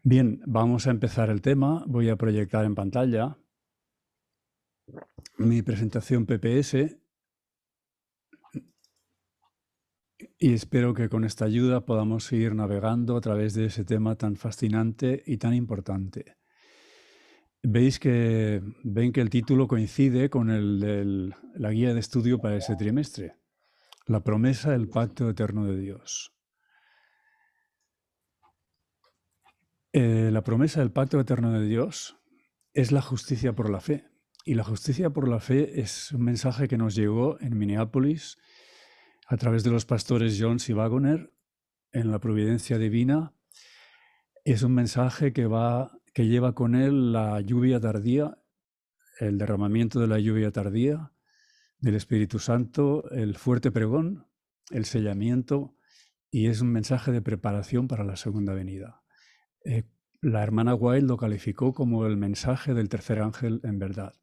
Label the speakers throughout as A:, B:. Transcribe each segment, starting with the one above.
A: Bien, vamos a empezar el tema. Voy a proyectar en pantalla mi presentación PPS y espero que con esta ayuda podamos seguir navegando a través de ese tema tan fascinante y tan importante. Ven que el título coincide con el de la guía de estudio para ese trimestre, la promesa del pacto eterno de Dios. La promesa del pacto eterno de Dios es la justicia por la fe. Y la justicia por la fe es un mensaje que nos llegó en Minneapolis a través de los pastores Jones y Wagoner en la providencia divina. Es un mensaje que lleva con él la lluvia tardía, el derramamiento de la lluvia tardía del Espíritu Santo, el fuerte pregón, el sellamiento, y es un mensaje de preparación para la segunda venida. La hermana White lo calificó como el mensaje del tercer ángel en verdad.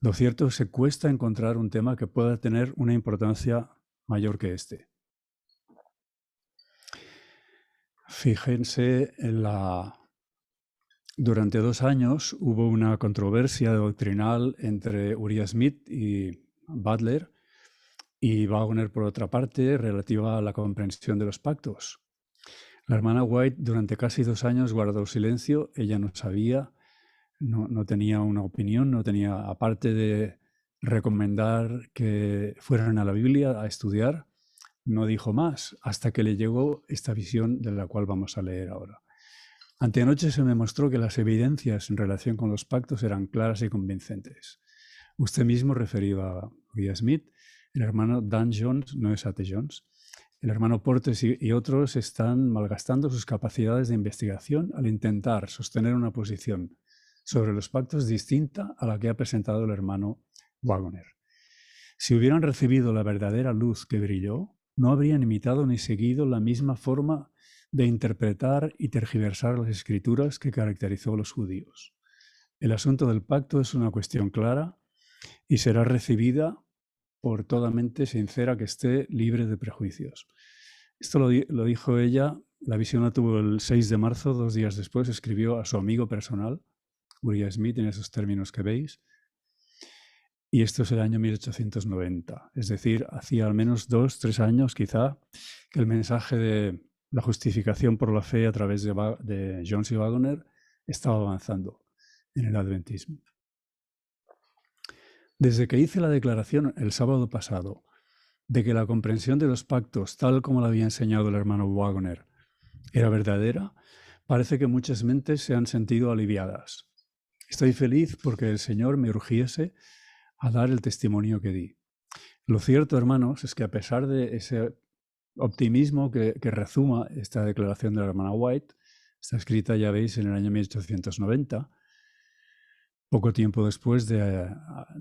A: Lo cierto es que cuesta encontrar un tema que pueda tener una importancia mayor que este. Fíjense, durante 2 años hubo una controversia doctrinal entre Uriah Smith y Butler y Wagner, por otra parte, relativa a la comprensión de los pactos. La hermana White durante casi 2 años guardó silencio. Ella no sabía, no tenía una opinión, no tenía, aparte de recomendar que fueran a la Biblia a estudiar, no dijo más hasta que le llegó esta visión de la cual vamos a leer ahora. Anteanoche se me mostró que las evidencias en relación con los pactos eran claras y convincentes. Usted mismo referido a Uriah Smith, el hermano Dan Jones, no es A.T. Jones, el hermano Portes y otros están malgastando sus capacidades de investigación al intentar sostener una posición sobre los pactos distinta a la que ha presentado el hermano Wagoner. Si hubieran recibido la verdadera luz que brilló, no habrían imitado ni seguido la misma forma de interpretar y tergiversar las escrituras que caracterizó a los judíos. El asunto del pacto es una cuestión clara y será recibida por toda mente sincera que esté libre de prejuicios. Esto lo dijo ella, la visión la tuvo el 6 de marzo, 2 días después, escribió a su amigo personal, Uriah Smith, en esos términos que veis. Y esto es el año 1890, es decir, hacía al menos 2-3 años quizá que el mensaje de la justificación por la fe a través de Jones y Wagoner estaba avanzando en el adventismo. Desde que hice la declaración el sábado pasado de que la comprensión de los pactos, tal como la había enseñado el hermano Wagoner, era verdadera, parece que muchas mentes se han sentido aliviadas. Estoy feliz porque el Señor me urgiese a dar el testimonio que di. Lo cierto, hermanos, es que a pesar de ese optimismo que rezuma esta declaración de la hermana White, está escrita, ya veis, en el año 1890, poco tiempo después de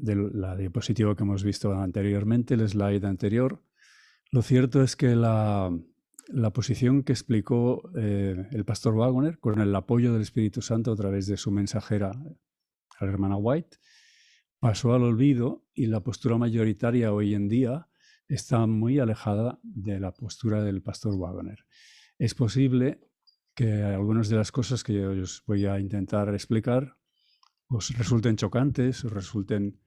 A: la diapositiva que hemos visto anteriormente, el slide anterior. Lo cierto es que la posición que explicó el pastor Wagoner, con el apoyo del Espíritu Santo a través de su mensajera, la hermana White, pasó al olvido, y la postura mayoritaria hoy en día está muy alejada de la postura del pastor Wagoner. Es posible que algunas de las cosas que yo os voy a intentar explicar os resulten chocantes, os resulten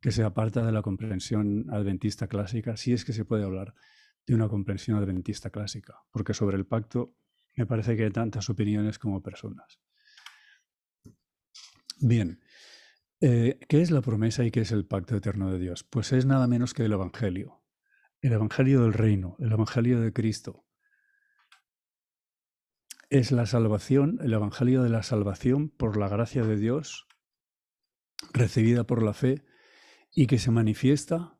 A: que se aparta de la comprensión adventista clásica, si es que se puede hablar de una comprensión adventista clásica, porque sobre el pacto me parece que hay tantas opiniones como personas. Bien, ¿qué es la promesa y qué es el pacto eterno de Dios? Pues es nada menos que el Evangelio del reino, el Evangelio de Cristo. Es la salvación, el Evangelio de la salvación por la gracia de Dios, recibida por la fe, y que se manifiesta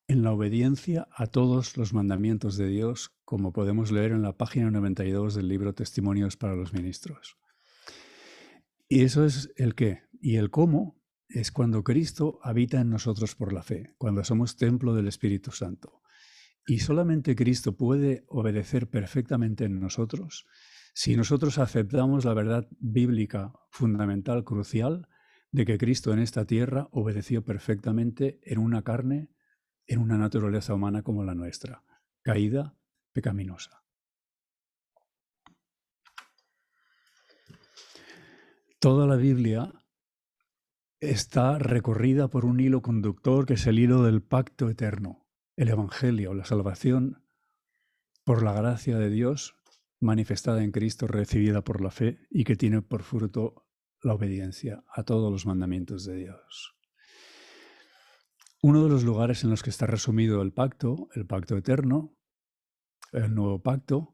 A: en la obediencia a todos los mandamientos de Dios, como podemos leer en la página 92 del libro Testimonios para los Ministros. Y eso es el qué. Y el cómo es cuando Cristo habita en nosotros por la fe, cuando somos templo del Espíritu Santo. Y solamente Cristo puede obedecer perfectamente en nosotros si nosotros aceptamos la verdad bíblica fundamental, crucial, de que Cristo en esta tierra obedeció perfectamente en una carne, en una naturaleza humana como la nuestra, caída, pecaminosa. Toda la Biblia está recorrida por un hilo conductor que es el hilo del pacto eterno, el Evangelio, la salvación por la gracia de Dios manifestada en Cristo, recibida por la fe y que tiene por fruto la obediencia a todos los mandamientos de Dios. Uno de los lugares en los que está resumido el pacto eterno, el nuevo pacto,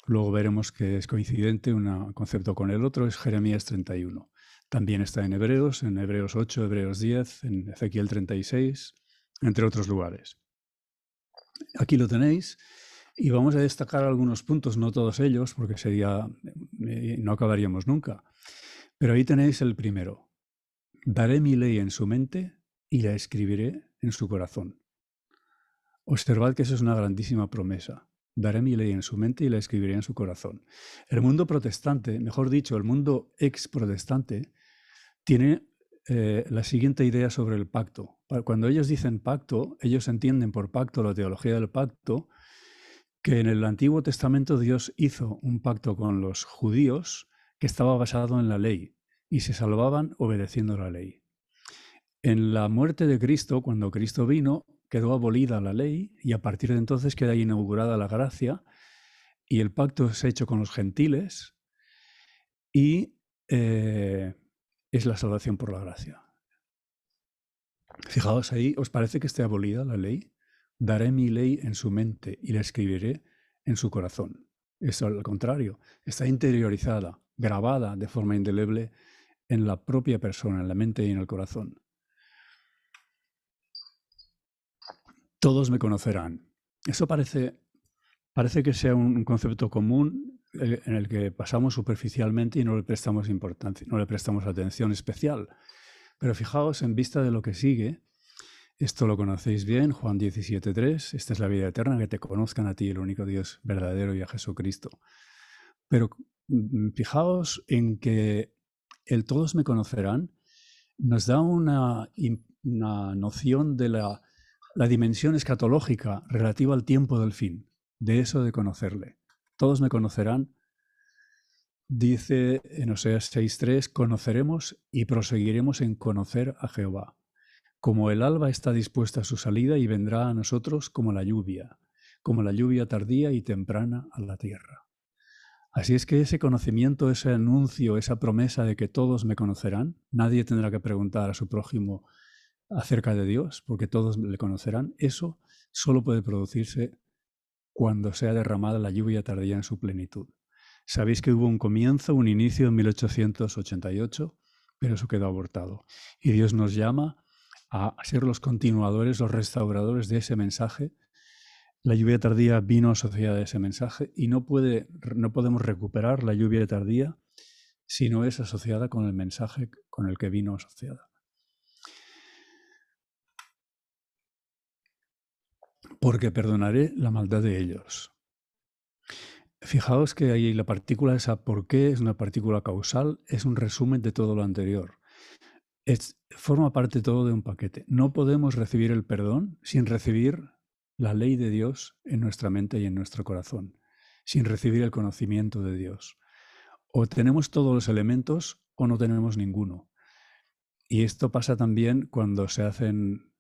A: luego veremos que es coincidente un concepto con el otro, es Jeremías 31. También está en Hebreos 8, Hebreos 10, en Ezequiel 36, entre otros lugares. Aquí lo tenéis y vamos a destacar algunos puntos, no todos ellos, porque no acabaríamos nunca. Pero ahí tenéis el primero. Daré mi ley en su mente y la escribiré en su corazón. Observad que eso es una grandísima promesa. Daré mi ley en su mente y la escribiré en su corazón. El mundo protestante, mejor dicho, el mundo ex-protestante, tiene la siguiente idea sobre el pacto. Cuando ellos dicen pacto, ellos entienden por pacto la teología del pacto, que en el Antiguo Testamento Dios hizo un pacto con los judíos que estaba basado en la ley y se salvaban obedeciendo la ley. En la muerte de Cristo, cuando Cristo vino, quedó abolida la ley y a partir de entonces queda inaugurada la gracia y el pacto es hecho con los gentiles y es la salvación por la gracia. Fijaos ahí, ¿os parece que esté abolida la ley? Daré mi ley en su mente y la escribiré en su corazón. Eso al contrario, está interiorizada, grabada de forma indeleble en la propia persona, en la mente y en el corazón. Todos me conocerán. Eso parece que sea un concepto común en el que pasamos superficialmente y no le prestamos importancia, no le prestamos atención especial. Pero fijaos, en vista de lo que sigue, esto lo conocéis bien, Juan 17:3, esta es la vida eterna, que te conozcan a ti, el único Dios verdadero, y a Jesucristo. Pero fijaos en que el todos me conocerán nos da una noción de la dimensión escatológica relativa al tiempo del fin, de eso de conocerle. Todos me conocerán, dice en Oseas 6:3, conoceremos y proseguiremos en conocer a Jehová. Como el alba está dispuesta a su salida y vendrá a nosotros como la lluvia tardía y temprana a la tierra. Así es que ese conocimiento, ese anuncio, esa promesa de que todos me conocerán, nadie tendrá que preguntar a su prójimo acerca de Dios, porque todos le conocerán, eso solo puede producirse cuando sea derramada la lluvia tardía en su plenitud. Sabéis que hubo un comienzo, un inicio en 1888, pero eso quedó abortado. Y Dios nos llama a ser los continuadores, los restauradores de ese mensaje. La lluvia tardía vino asociada a ese mensaje y no podemos recuperar la lluvia tardía si no es asociada con el mensaje con el que vino asociada. Porque perdonaré la maldad de ellos. Fijaos que ahí la partícula esa por qué es una partícula causal, es un resumen de todo lo anterior. Forma parte todo de un paquete. No podemos recibir el perdón sin recibir la ley de Dios en nuestra mente y en nuestro corazón, sin recibir el conocimiento de Dios. O tenemos todos los elementos o no tenemos ninguno. Y esto pasa también cuando se hacen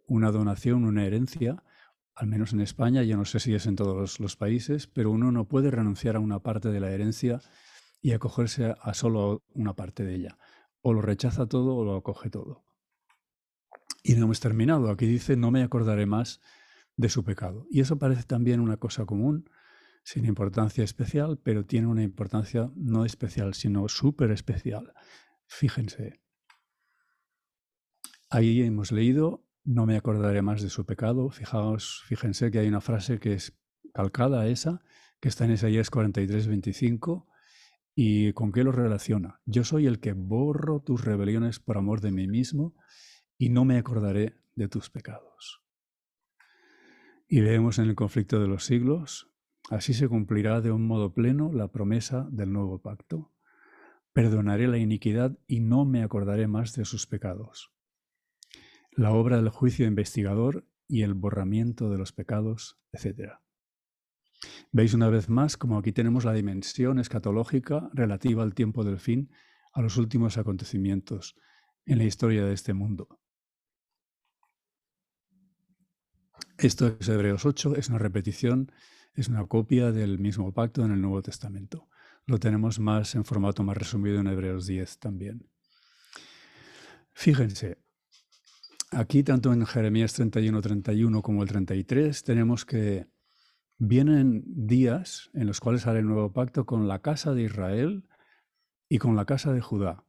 A: una donación, una herencia, al menos en España, yo no sé si es en todos los países, pero uno no puede renunciar a una parte de la herencia y acogerse a solo una parte de ella. O lo rechaza todo o lo acoge todo. Y no hemos terminado. Aquí dice, no me acordaré más de su pecado. Y eso parece también una cosa común, sin importancia especial, pero tiene una importancia no especial, sino súper especial. Fíjense. Ahí hemos leído, no me acordaré más de su pecado. Fíjense que hay una frase que es calcada a esa, que está en Isaías 43:25. ¿Y con qué lo relaciona? Yo soy el que borro tus rebeliones por amor de mí mismo y no me acordaré de tus pecados. Y leemos en el conflicto de los siglos, así se cumplirá de un modo pleno la promesa del nuevo pacto. Perdonaré la iniquidad y no me acordaré más de sus pecados. La obra del juicio investigador y el borramiento de los pecados, etc. Veis una vez más como aquí tenemos la dimensión escatológica relativa al tiempo del fin a los últimos acontecimientos en la historia de este mundo. Esto es Hebreos 8, es una repetición, es una copia del mismo pacto en el Nuevo Testamento. Lo tenemos más en formato más resumido en Hebreos 10 también. Fíjense, aquí tanto en Jeremías 31 como el 33 tenemos que vienen días en los cuales haré el nuevo pacto con la casa de Israel y con la casa de Judá.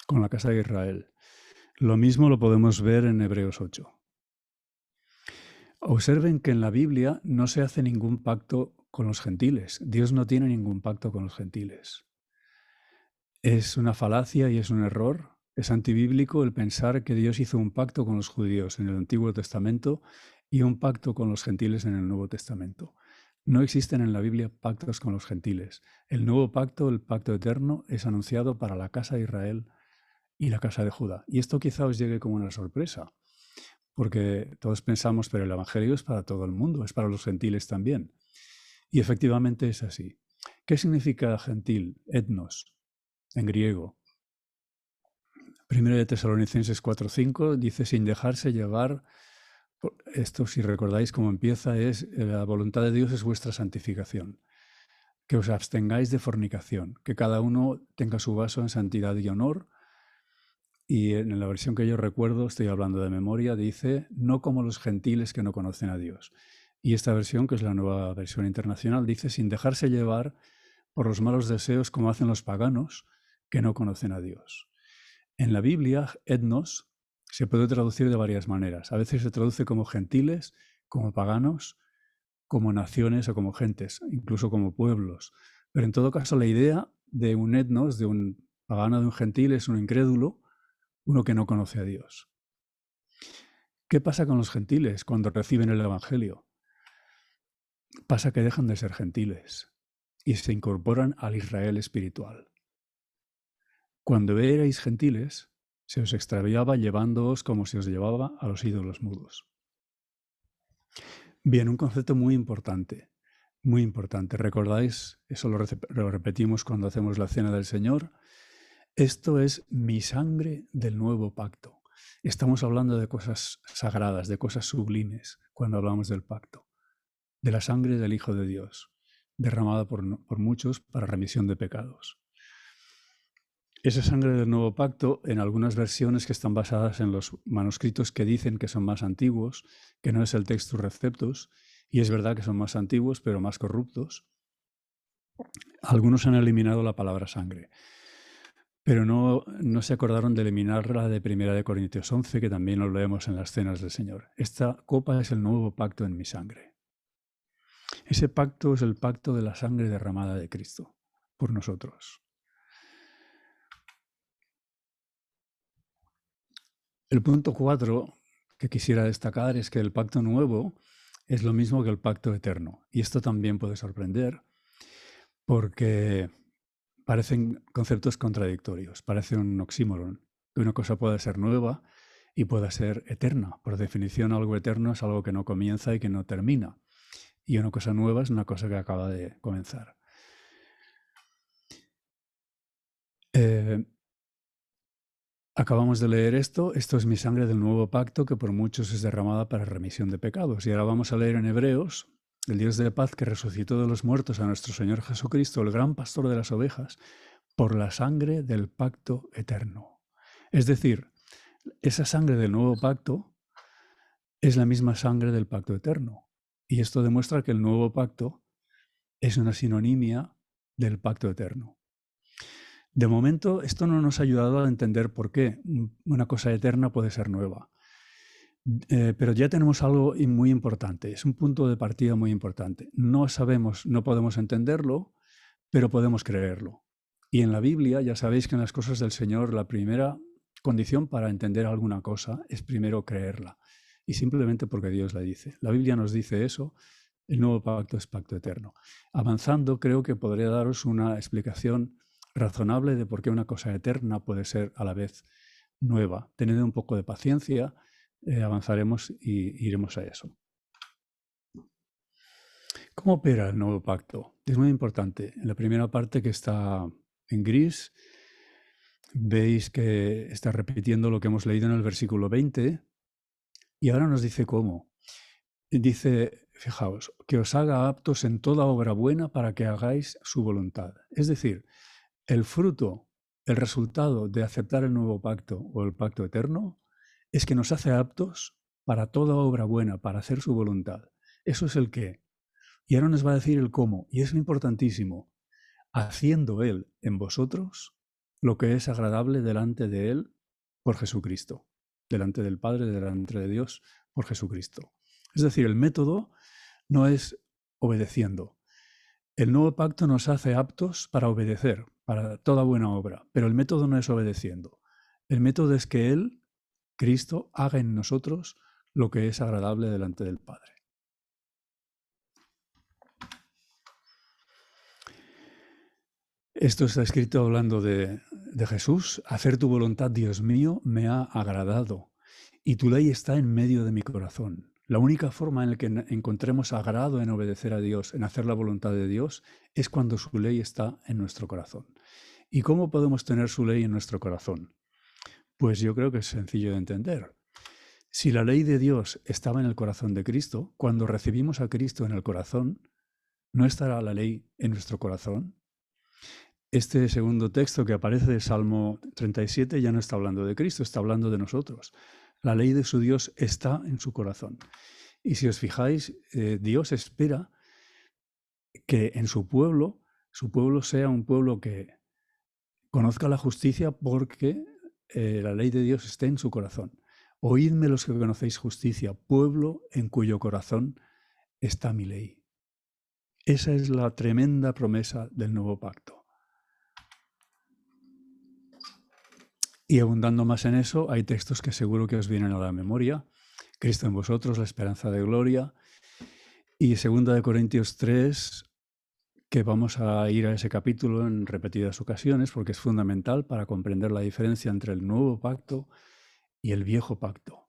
A: Con la casa de Israel. Lo mismo lo podemos ver en Hebreos 8. Observen que en la Biblia no se hace ningún pacto con los gentiles. Dios no tiene ningún pacto con los gentiles. Es una falacia y es un error. Es antibíblico el pensar que Dios hizo un pacto con los judíos en el Antiguo Testamento y un pacto con los gentiles en el Nuevo Testamento. No existen en la Biblia pactos con los gentiles. El nuevo pacto, el pacto eterno, es anunciado para la casa de Israel y la casa de Judá. Y esto quizá os llegue como una sorpresa, porque todos pensamos, pero el Evangelio es para todo el mundo, es para los gentiles también. Y efectivamente es así. ¿Qué significa gentil? Etnos, en griego. 1 de Tesalonicenses 4:5 dice, sin dejarse llevar, esto si recordáis cómo empieza, es la voluntad de Dios es vuestra santificación, que os abstengáis de fornicación, que cada uno tenga su vaso en santidad y honor. Y en la versión que yo recuerdo, estoy hablando de memoria, dice, no como los gentiles que no conocen a Dios. Y esta versión, que es la nueva versión internacional, dice, sin dejarse llevar por los malos deseos como hacen los paganos que no conocen a Dios. En la Biblia, etnos se puede traducir de varias maneras. A veces se traduce como gentiles, como paganos, como naciones o como gentes, incluso como pueblos. Pero en todo caso, la idea de un etnos, de un pagano, de un gentil, es un incrédulo, uno que no conoce a Dios. ¿Qué pasa con los gentiles cuando reciben el Evangelio? Pasa que dejan de ser gentiles y se incorporan al Israel espiritual. Cuando erais gentiles, se os extraviaba llevándoos como se os llevaba a los ídolos mudos. Bien, un concepto muy importante, muy importante. ¿Recordáis? Eso lo repetimos cuando hacemos la cena del Señor. Esto es mi sangre del nuevo pacto. Estamos hablando de cosas sagradas, de cosas sublimes, cuando hablamos del pacto. De la sangre del Hijo de Dios, derramada por muchos para remisión de pecados. Esa sangre del nuevo pacto, en algunas versiones que están basadas en los manuscritos que dicen que son más antiguos, que no es el Textus Receptus, y es verdad que son más antiguos, pero más corruptos, algunos han eliminado la palabra sangre. Pero no se acordaron de eliminarla de 1 Corintios 11, que también lo leemos en las cenas del Señor. Esta copa es el nuevo pacto en mi sangre. Ese pacto es el pacto de la sangre derramada de Cristo por nosotros. El punto 4 que quisiera destacar es que el pacto nuevo es lo mismo que el pacto eterno. Y esto también puede sorprender porque parecen conceptos contradictorios, parece un oxímoron, que una cosa pueda ser nueva y pueda ser eterna. Por definición, algo eterno es algo que no comienza y que no termina. Y una cosa nueva es una cosa que acaba de comenzar. Acabamos de leer esto es mi sangre del nuevo pacto que por muchos es derramada para remisión de pecados. Y ahora vamos a leer en Hebreos, el Dios de paz que resucitó de los muertos a nuestro Señor Jesucristo, el gran pastor de las ovejas, por la sangre del pacto eterno. Es decir, esa sangre del nuevo pacto es la misma sangre del pacto eterno. Y esto demuestra que el nuevo pacto es una sinonimia del pacto eterno. De momento, esto no nos ha ayudado a entender por qué una cosa eterna puede ser nueva. Pero ya tenemos algo muy importante, es un punto de partida muy importante. No sabemos, no podemos entenderlo, pero podemos creerlo. Y en la Biblia, ya sabéis que en las cosas del Señor, la primera condición para entender alguna cosa es primero creerla. Y simplemente porque Dios la dice. La Biblia nos dice eso, el nuevo pacto es pacto eterno. Avanzando, creo que podría daros una explicación razonable de por qué una cosa eterna puede ser a la vez nueva. Tened un poco de paciencia, avanzaremos y iremos a eso. ¿Cómo opera el nuevo pacto? Es muy importante. En la primera parte que está en gris, veis que está repitiendo lo que hemos leído en el versículo 20 y ahora nos dice cómo. Dice, fijaos, que os haga aptos en toda obra buena para que hagáis su voluntad. Es decir, el fruto, el resultado de aceptar el nuevo pacto o el pacto eterno es que nos hace aptos para toda obra buena, para hacer su voluntad. Eso es el qué. Y ahora nos va a decir el cómo, y es importantísimo, haciendo Él en vosotros lo que es agradable delante de Él por Jesucristo, delante del Padre, delante de Dios por Jesucristo. Es decir, el método no es obedeciendo. El nuevo pacto nos hace aptos para obedecer, para toda buena obra, pero el método no es obedeciendo. El método es que Él, Cristo, haga en nosotros lo que es agradable delante del Padre. Esto está escrito hablando de Jesús. Hacer tu voluntad, Dios mío, me ha agradado, y tu ley está en medio de mi corazón. La única forma en la que encontremos agrado en obedecer a Dios, en hacer la voluntad de Dios, es cuando su ley está en nuestro corazón. ¿Y cómo podemos tener su ley en nuestro corazón? Pues yo creo que es sencillo de entender. Si la ley de Dios estaba en el corazón de Cristo, cuando recibimos a Cristo en el corazón, ¿no estará la ley en nuestro corazón? Este segundo texto que aparece de Salmo 37 ya no está hablando de Cristo, está hablando de nosotros. La ley de su Dios está en su corazón. Y si os fijáis, Dios espera que en su pueblo sea un pueblo que conozca la justicia porque la ley de Dios esté en su corazón. Oídme los que conocéis justicia, pueblo en cuyo corazón está mi ley. Esa es la tremenda promesa del nuevo pacto. Y abundando más en eso, hay textos que seguro que os vienen a la memoria. Cristo en vosotros, la esperanza de gloria. Y 2 Corintios 3, que vamos a ir a ese capítulo en repetidas ocasiones porque es fundamental para comprender la diferencia entre el nuevo pacto y el viejo pacto.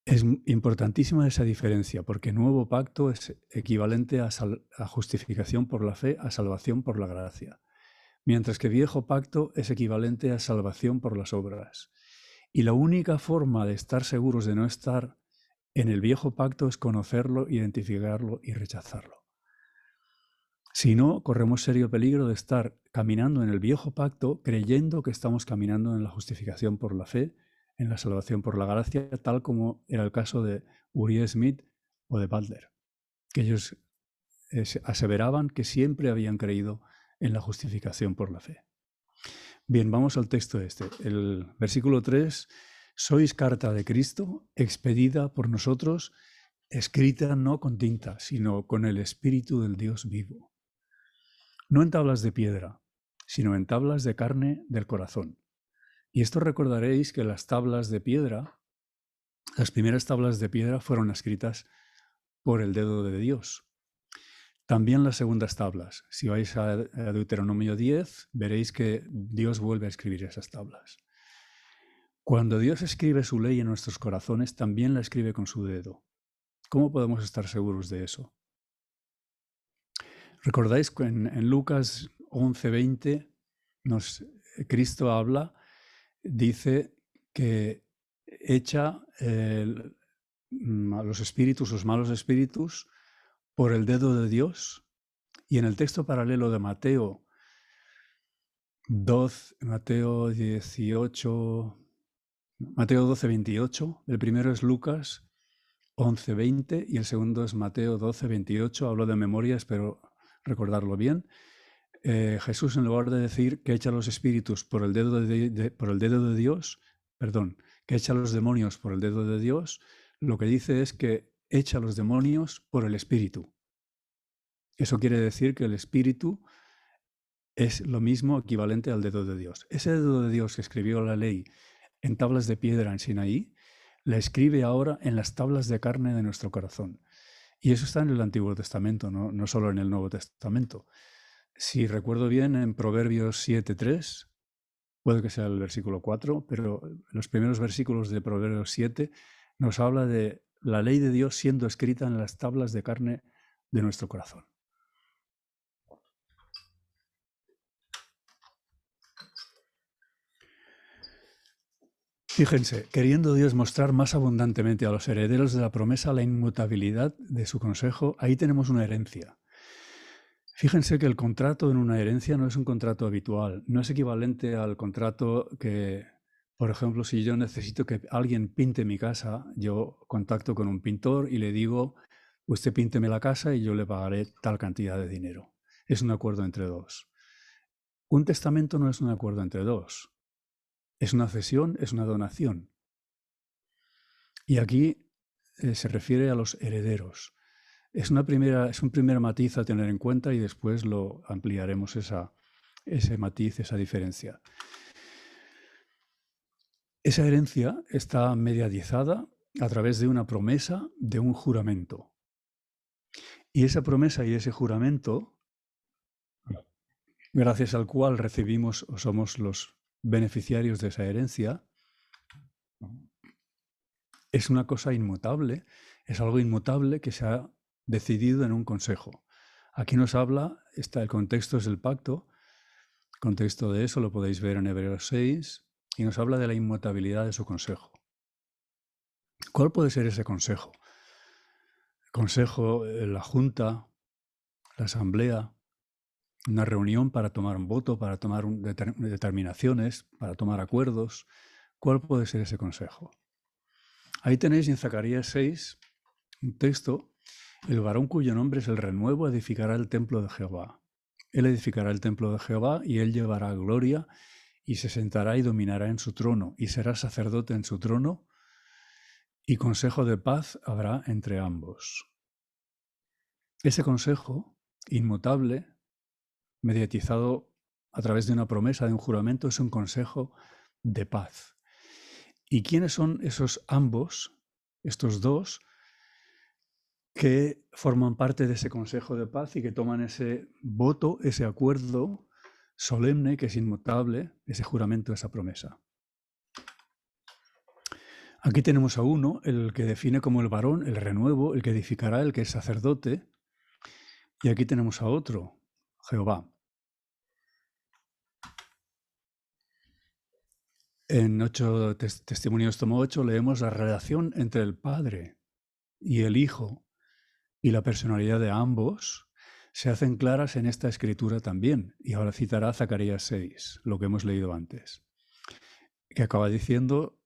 A: Es importantísima esa diferencia porque nuevo pacto es equivalente a justificación por la fe, a salvación por la gracia. Mientras que viejo pacto es equivalente a salvación por las obras. Y la única forma de estar seguros de no estar en el viejo pacto es conocerlo, identificarlo y rechazarlo. Si no, corremos serio peligro de estar caminando en el viejo pacto creyendo que estamos caminando en la justificación por la fe, en la salvación por la gracia, tal como era el caso de Uriah Smith o de Butler, que ellos aseveraban que siempre habían creído en la justificación por la fe. Bien, vamos al texto este. El versículo 3, sois carta de Cristo, expedida por nosotros, escrita no con tinta, sino con el Espíritu del Dios vivo. No en tablas de piedra, sino en tablas de carne del corazón. Y esto recordaréis que las tablas de piedra, las primeras tablas de piedra fueron escritas por el dedo de Dios. También las segundas tablas. Si vais a Deuteronomio 10, veréis que Dios vuelve a escribir esas tablas. Cuando Dios escribe su ley en nuestros corazones, también la escribe con su dedo. ¿Cómo podemos estar seguros de eso? ¿Recordáis que en Lucas 11:20 Cristo habla, dice que echa a los espíritus, los malos espíritus, por el dedo de Dios? Y en el texto paralelo de Mateo 12:28, el primero es Lucas 11:20 y el segundo es Mateo 12:28. Hablo de memoria, espero recordarlo bien. Jesús, en lugar de decir que echa los espíritus por el dedo de Dios, que echa los demonios por el dedo de Dios, lo que dice es que echa los demonios por el espíritu. Eso quiere decir que el espíritu es lo mismo, equivalente al dedo de Dios. Ese dedo de Dios que escribió la ley en tablas de piedra en Sinaí, la escribe ahora en las tablas de carne de nuestro corazón. Y eso está en el Antiguo Testamento, no solo en el Nuevo Testamento. Si recuerdo bien, en Proverbios 7:3, puede que sea el versículo 4, pero los primeros versículos de Proverbios 7 nos habla de la ley de Dios siendo escrita en las tablas de carne de nuestro corazón. Fíjense, queriendo Dios mostrar más abundantemente a los herederos de la promesa la inmutabilidad de su consejo, ahí tenemos una herencia. Fíjense que el contrato en una herencia no es un contrato habitual, no es equivalente al contrato que, por ejemplo, si yo necesito que alguien pinte mi casa, yo contacto con un pintor y le digo, usted pínteme la casa y yo le pagaré tal cantidad de dinero. Es un acuerdo entre dos. Un testamento no es un acuerdo entre dos. Es una cesión, es una donación. Y aquí se refiere a los herederos. Es un primer matiz a tener en cuenta y después lo ampliaremos ese matiz, esa diferencia. Esa herencia está mediatizada a través de una promesa, de un juramento. Y esa promesa y ese juramento, gracias al cual recibimos o somos los beneficiarios de esa herencia, es una cosa inmutable, es algo inmutable que se ha decidido en un consejo. Aquí nos habla, el contexto es el pacto, el contexto de eso lo podéis ver en Hebreos 6, y nos habla de la inmutabilidad de su consejo. ¿Cuál puede ser ese consejo? El consejo, la junta, la asamblea, una reunión para tomar un voto, para tomar determinaciones, para tomar acuerdos. ¿Cuál puede ser ese consejo? Ahí tenéis en Zacarías 6 un texto: el varón cuyo nombre es el renuevo edificará el templo de Jehová. Él edificará el templo de Jehová y él llevará gloria y se sentará y dominará en su trono y será sacerdote en su trono y consejo de paz habrá entre ambos. Ese consejo inmutable, mediatizado a través de una promesa, de un juramento, es un consejo de paz. ¿Y quiénes son esos ambos, estos dos, que forman parte de ese consejo de paz y que toman ese voto, ese acuerdo solemne que es inmutable, ese juramento, esa promesa? Aquí tenemos a uno, el que define como el varón, el renuevo, el que edificará, el que es sacerdote, y aquí tenemos a otro, Jehová. En Testimonios tomo 8 leemos la relación entre el Padre y el Hijo y la personalidad de ambos se hacen claras en esta escritura también. Y ahora citará Zacarías 6, lo que hemos leído antes, que acaba diciendo,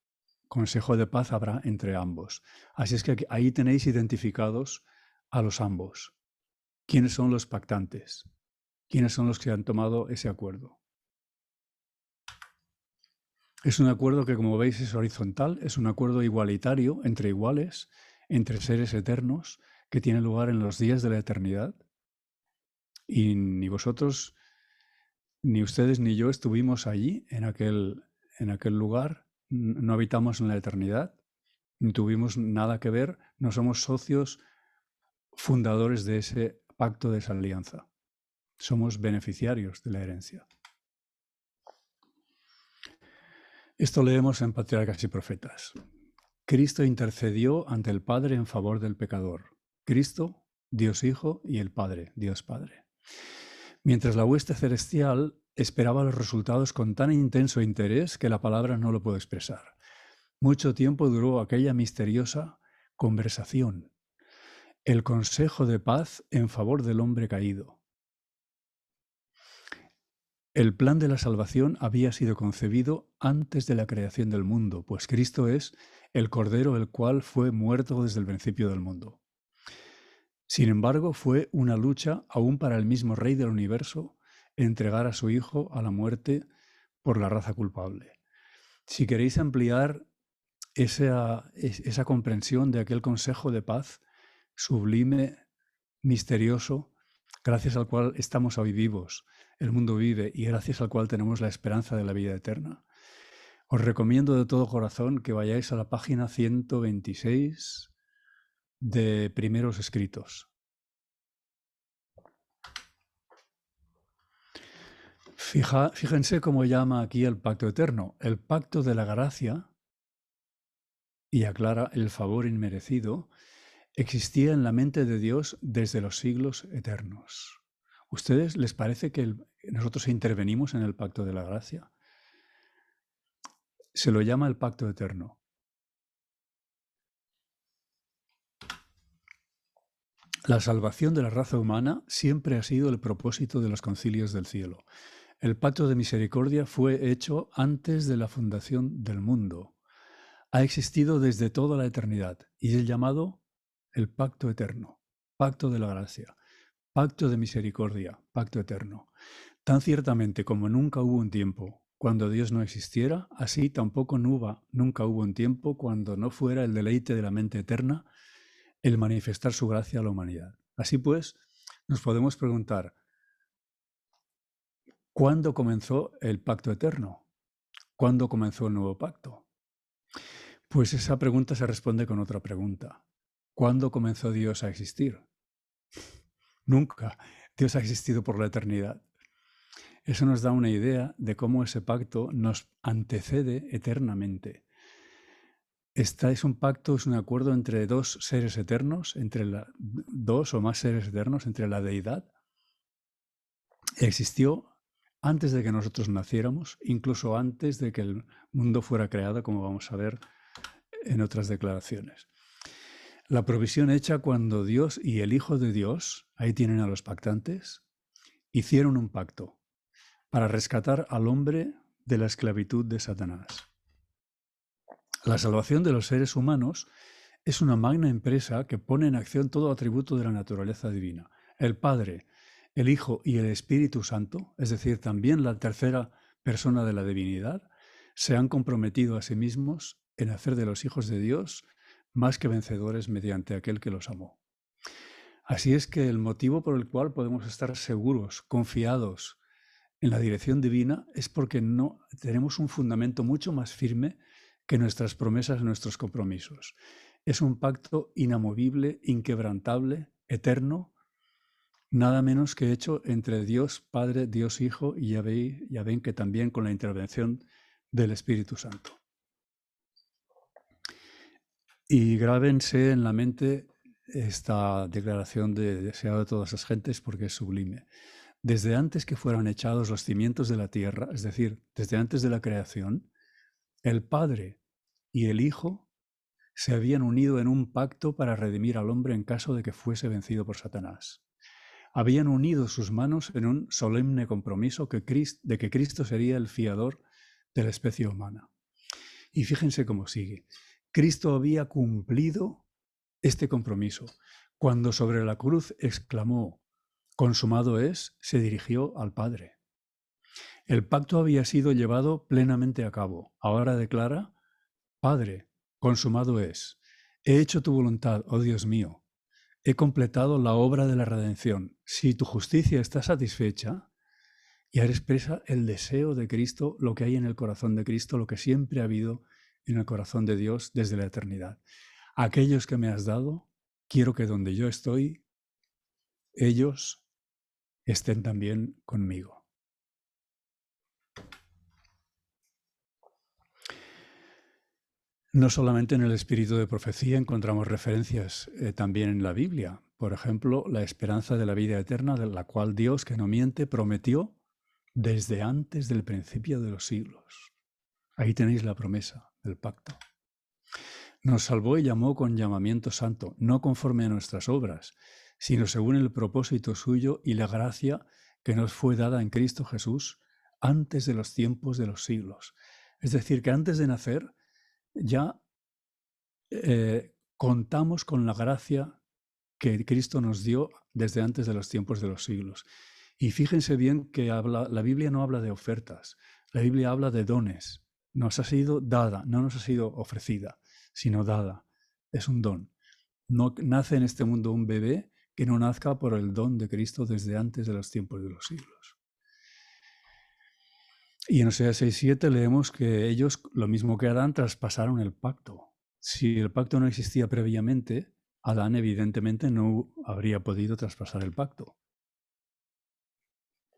A: consejo de paz habrá entre ambos. Así es que ahí tenéis identificados a los ambos. ¿Quiénes son los pactantes? ¿Quiénes son los que han tomado ese acuerdo? Es un acuerdo que, como veis, es horizontal, es un acuerdo igualitario, entre iguales, entre seres eternos, que tiene lugar en los días de la eternidad. Y ni vosotros, ni ustedes, ni yo estuvimos allí, en aquel lugar, no habitamos en la eternidad, ni tuvimos nada que ver, no somos socios fundadores de ese pacto, de esa alianza. Somos beneficiarios de la herencia. Esto leemos en Patriarcas y Profetas. Cristo intercedió ante el Padre en favor del pecador. Cristo, Dios Hijo, y el Padre, Dios Padre. Mientras la hueste celestial esperaba los resultados con tan intenso interés que la palabra no lo puede expresar. Mucho tiempo duró aquella misteriosa conversación, el consejo de paz en favor del hombre caído. El plan de la salvación había sido concebido antes de la creación del mundo, pues Cristo es el Cordero el cual fue muerto desde el principio del mundo. Sin embargo, fue una lucha aún para el mismo Rey del universo entregar a su Hijo a la muerte por la raza culpable. Si queréis ampliar esa comprensión de aquel consejo de paz sublime, misterioso, gracias al cual estamos hoy vivos, el mundo vive y gracias al cual tenemos la esperanza de la vida eterna, os recomiendo de todo corazón que vayáis a la página 126 de Primeros Escritos. Fíjense cómo llama aquí el pacto eterno, el pacto de la gracia, y aclara el favor inmerecido, existía en la mente de Dios desde los siglos eternos. ¿Ustedes les parece que nosotros intervenimos en el pacto de la gracia? Se lo llama el pacto eterno. La salvación de la raza humana siempre ha sido el propósito de los concilios del cielo. El pacto de misericordia fue hecho antes de la fundación del mundo. Ha existido desde toda la eternidad y es llamado el pacto eterno, pacto de la gracia, pacto de misericordia, pacto eterno. Tan ciertamente como nunca hubo un tiempo cuando Dios no existiera, así tampoco nunca hubo un tiempo cuando no fuera el deleite de la mente eterna el manifestar su gracia a la humanidad. Así pues, nos podemos preguntar, ¿cuándo comenzó el pacto eterno? ¿Cuándo comenzó el nuevo pacto? Pues esa pregunta se responde con otra pregunta. ¿Cuándo comenzó Dios a existir? Nunca. Dios ha existido por la eternidad. Eso nos da una idea de cómo ese pacto nos antecede eternamente. Este es un pacto, es un acuerdo entre dos seres eternos, dos o más seres eternos, entre la deidad. Existió antes de que nosotros naciéramos, incluso antes de que el mundo fuera creado, como vamos a ver en otras declaraciones. La provisión hecha cuando Dios y el Hijo de Dios, ahí tienen a los pactantes, hicieron un pacto para rescatar al hombre de la esclavitud de Satanás. La salvación de los seres humanos es una magna empresa que pone en acción todo atributo de la naturaleza divina. El Padre, el Hijo y el Espíritu Santo, es decir, también la tercera persona de la divinidad, se han comprometido a sí mismos en hacer de los hijos de Dios más que vencedores mediante aquel que los amó. Así es que el motivo por el cual podemos estar seguros, confiados en la dirección divina, es porque no tenemos un fundamento mucho más firme que nuestras promesas, nuestros compromisos. Es un pacto inamovible, inquebrantable, eterno, nada menos que hecho entre Dios Padre, Dios Hijo, y ya ven que también con la intervención del Espíritu Santo. Y grábense en la mente esta declaración de deseado de todas las gentes porque es sublime. Desde antes que fueran echados los cimientos de la tierra, es decir, desde antes de la creación, el Padre y el Hijo se habían unido en un pacto para redimir al hombre en caso de que fuese vencido por Satanás. Habían unido sus manos en un solemne compromiso de que Cristo sería el fiador de la especie humana. Y fíjense cómo sigue. Cristo había cumplido este compromiso. Cuando sobre la cruz exclamó, consumado es, se dirigió al Padre. El pacto había sido llevado plenamente a cabo. Ahora declara, Padre, consumado es. He hecho tu voluntad, oh Dios mío. He completado la obra de la redención. Si tu justicia está satisfecha, y ahora expresa el deseo de Cristo, lo que hay en el corazón de Cristo, lo que siempre ha habido en el corazón de Dios desde la eternidad. Aquellos que me has dado, quiero que donde yo estoy, ellos estén también conmigo. No solamente en el espíritu de profecía encontramos referencias también en la Biblia. Por ejemplo, la esperanza de la vida eterna, de la cual Dios, que no miente, prometió desde antes del principio de los siglos. Ahí tenéis la promesa del pacto. Nos salvó y llamó con llamamiento santo, no conforme a nuestras obras, sino según el propósito suyo y la gracia que nos fue dada en Cristo Jesús antes de los tiempos de los siglos. Es decir, que antes de nacer ya contamos con la gracia que Cristo nos dio desde antes de los tiempos de los siglos. Y fíjense bien que la Biblia no habla de ofertas, la Biblia habla de dones. Nos ha sido dada, no nos ha sido ofrecida, sino dada. Es un don. No nace en este mundo un bebé que no nazca por el don de Cristo desde antes de los tiempos de los siglos. Y en Oseas 6:7 leemos que ellos, lo mismo que Adán, traspasaron el pacto. Si el pacto no existía previamente, Adán evidentemente no habría podido traspasar el pacto.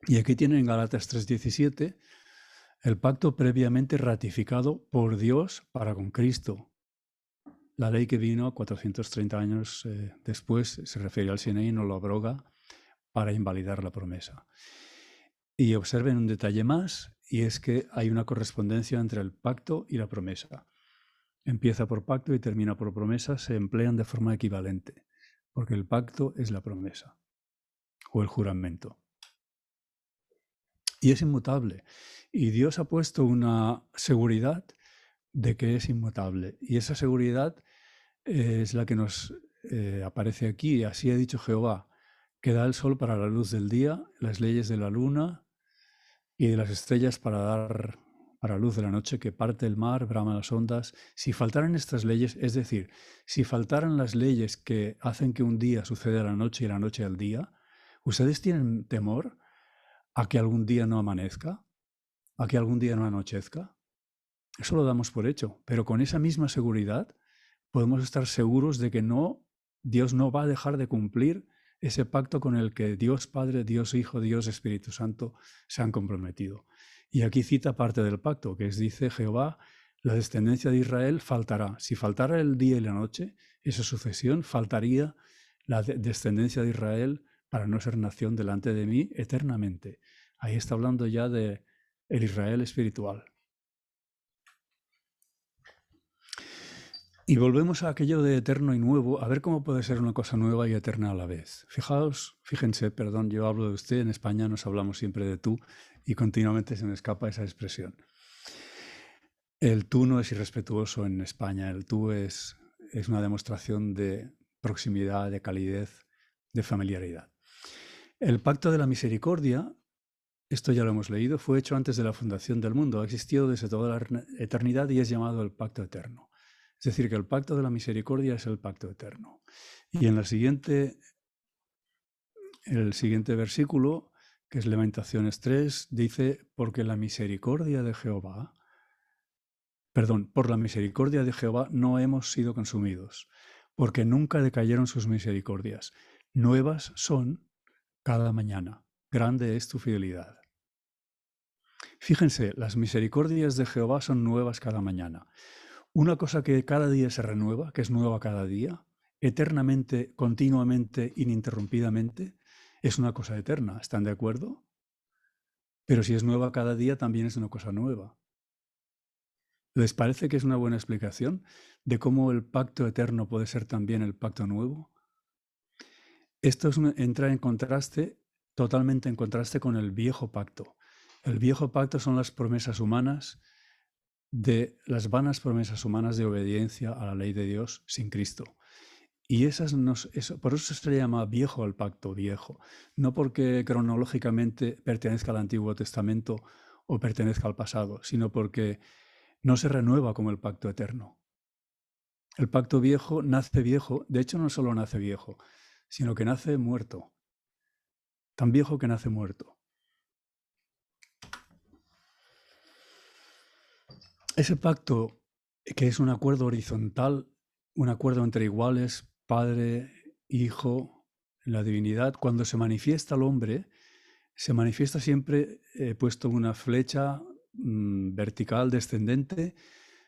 A: Y aquí tienen en Gálatas 3:17 el pacto previamente ratificado por Dios para con Cristo. La ley que vino 430 años después se refiere al Sinaí y no lo abroga para invalidar la promesa. Y observen un detalle más, y es que hay una correspondencia entre el pacto y la promesa. Empieza por pacto y termina por promesa, se emplean de forma equivalente, porque el pacto es la promesa o el juramento. Y es inmutable. Y Dios ha puesto una seguridad de que es inmutable. Y esa seguridad es la que nos aparece aquí. Así ha dicho Jehová, que da el sol para la luz del día, las leyes de la luna y de las estrellas para dar para luz de la noche, que parte el mar, brama las ondas. Si faltaran estas leyes, es decir, si faltaran las leyes que hacen que un día suceda a la noche y la noche al día, ¿ustedes tienen temor a que algún día no amanezca? ¿A que algún día no anochezca? Eso lo damos por hecho, pero con esa misma seguridad podemos estar seguros de que Dios no va a dejar de cumplir ese pacto con el que Dios Padre, Dios Hijo, Dios Espíritu Santo se han comprometido. Y aquí cita parte del pacto, que dice Jehová, la descendencia de Israel faltará. Si faltara el día y la noche, esa sucesión, faltaría la descendencia de Israel para no ser nación delante de mí eternamente. Ahí está hablando ya de el Israel espiritual. Y volvemos a aquello de eterno y nuevo, a ver cómo puede ser una cosa nueva y eterna a la vez. Fíjense, yo hablo de usted, en España nos hablamos siempre de tú y continuamente se me escapa esa expresión. El tú no es irrespetuoso en España, el tú es una demostración de proximidad, de calidez, de familiaridad. El pacto de la misericordia, esto ya lo hemos leído, fue hecho antes de la fundación del mundo, ha existido desde toda la eternidad y es llamado el pacto eterno. Es decir, que el pacto de la misericordia es el pacto eterno. Y en el siguiente versículo, que es Lamentaciones 3, dice, por la misericordia de Jehová no hemos sido consumidos, porque nunca decayeron sus misericordias. Nuevas son cada mañana. Grande es tu fidelidad. Fíjense, las misericordias de Jehová son nuevas cada mañana. Una cosa que cada día se renueva, que es nueva cada día, eternamente, continuamente, ininterrumpidamente, es una cosa eterna. ¿Están de acuerdo? Pero si es nueva cada día, también es una cosa nueva. ¿Les parece que es una buena explicación de cómo el pacto eterno puede ser también el pacto nuevo? Esto entra en contraste, totalmente en contraste con el viejo pacto. El viejo pacto son las promesas humanas, de las vanas promesas humanas de obediencia a la ley de Dios sin Cristo. Y por eso se le llama viejo al pacto, viejo. No porque cronológicamente pertenezca al Antiguo Testamento o pertenezca al pasado, sino porque no se renueva como el pacto eterno. El pacto viejo nace viejo, de hecho no solo nace viejo, sino que nace muerto. Tan viejo que nace muerto. Ese pacto, que es un acuerdo horizontal, un acuerdo entre iguales, Padre, Hijo, la divinidad, cuando se manifiesta al hombre, se manifiesta siempre puesto una flecha vertical, descendente,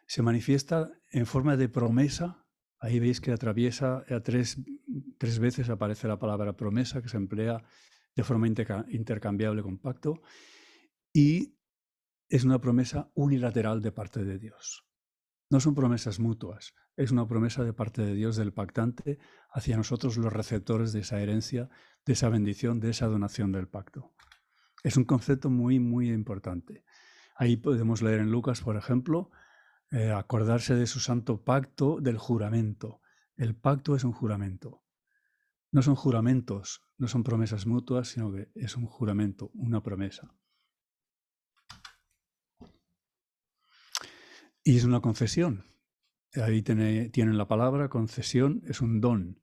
A: se manifiesta en forma de promesa. Ahí veis que atraviesa tres veces, aparece la palabra promesa, que se emplea de forma intercambiable con pacto, y es una promesa unilateral de parte de Dios. No son promesas mutuas, es una promesa de parte de Dios, del pactante, hacia nosotros los receptores de esa herencia, de esa bendición, de esa donación del pacto. Es un concepto muy, muy importante. Ahí podemos leer en Lucas, por ejemplo, acordarse de su santo pacto, del juramento. El pacto es un juramento. No son juramentos, no son promesas mutuas, sino que es un juramento, una promesa. Y es una concesión. Ahí tienen la palabra, concesión, es un don.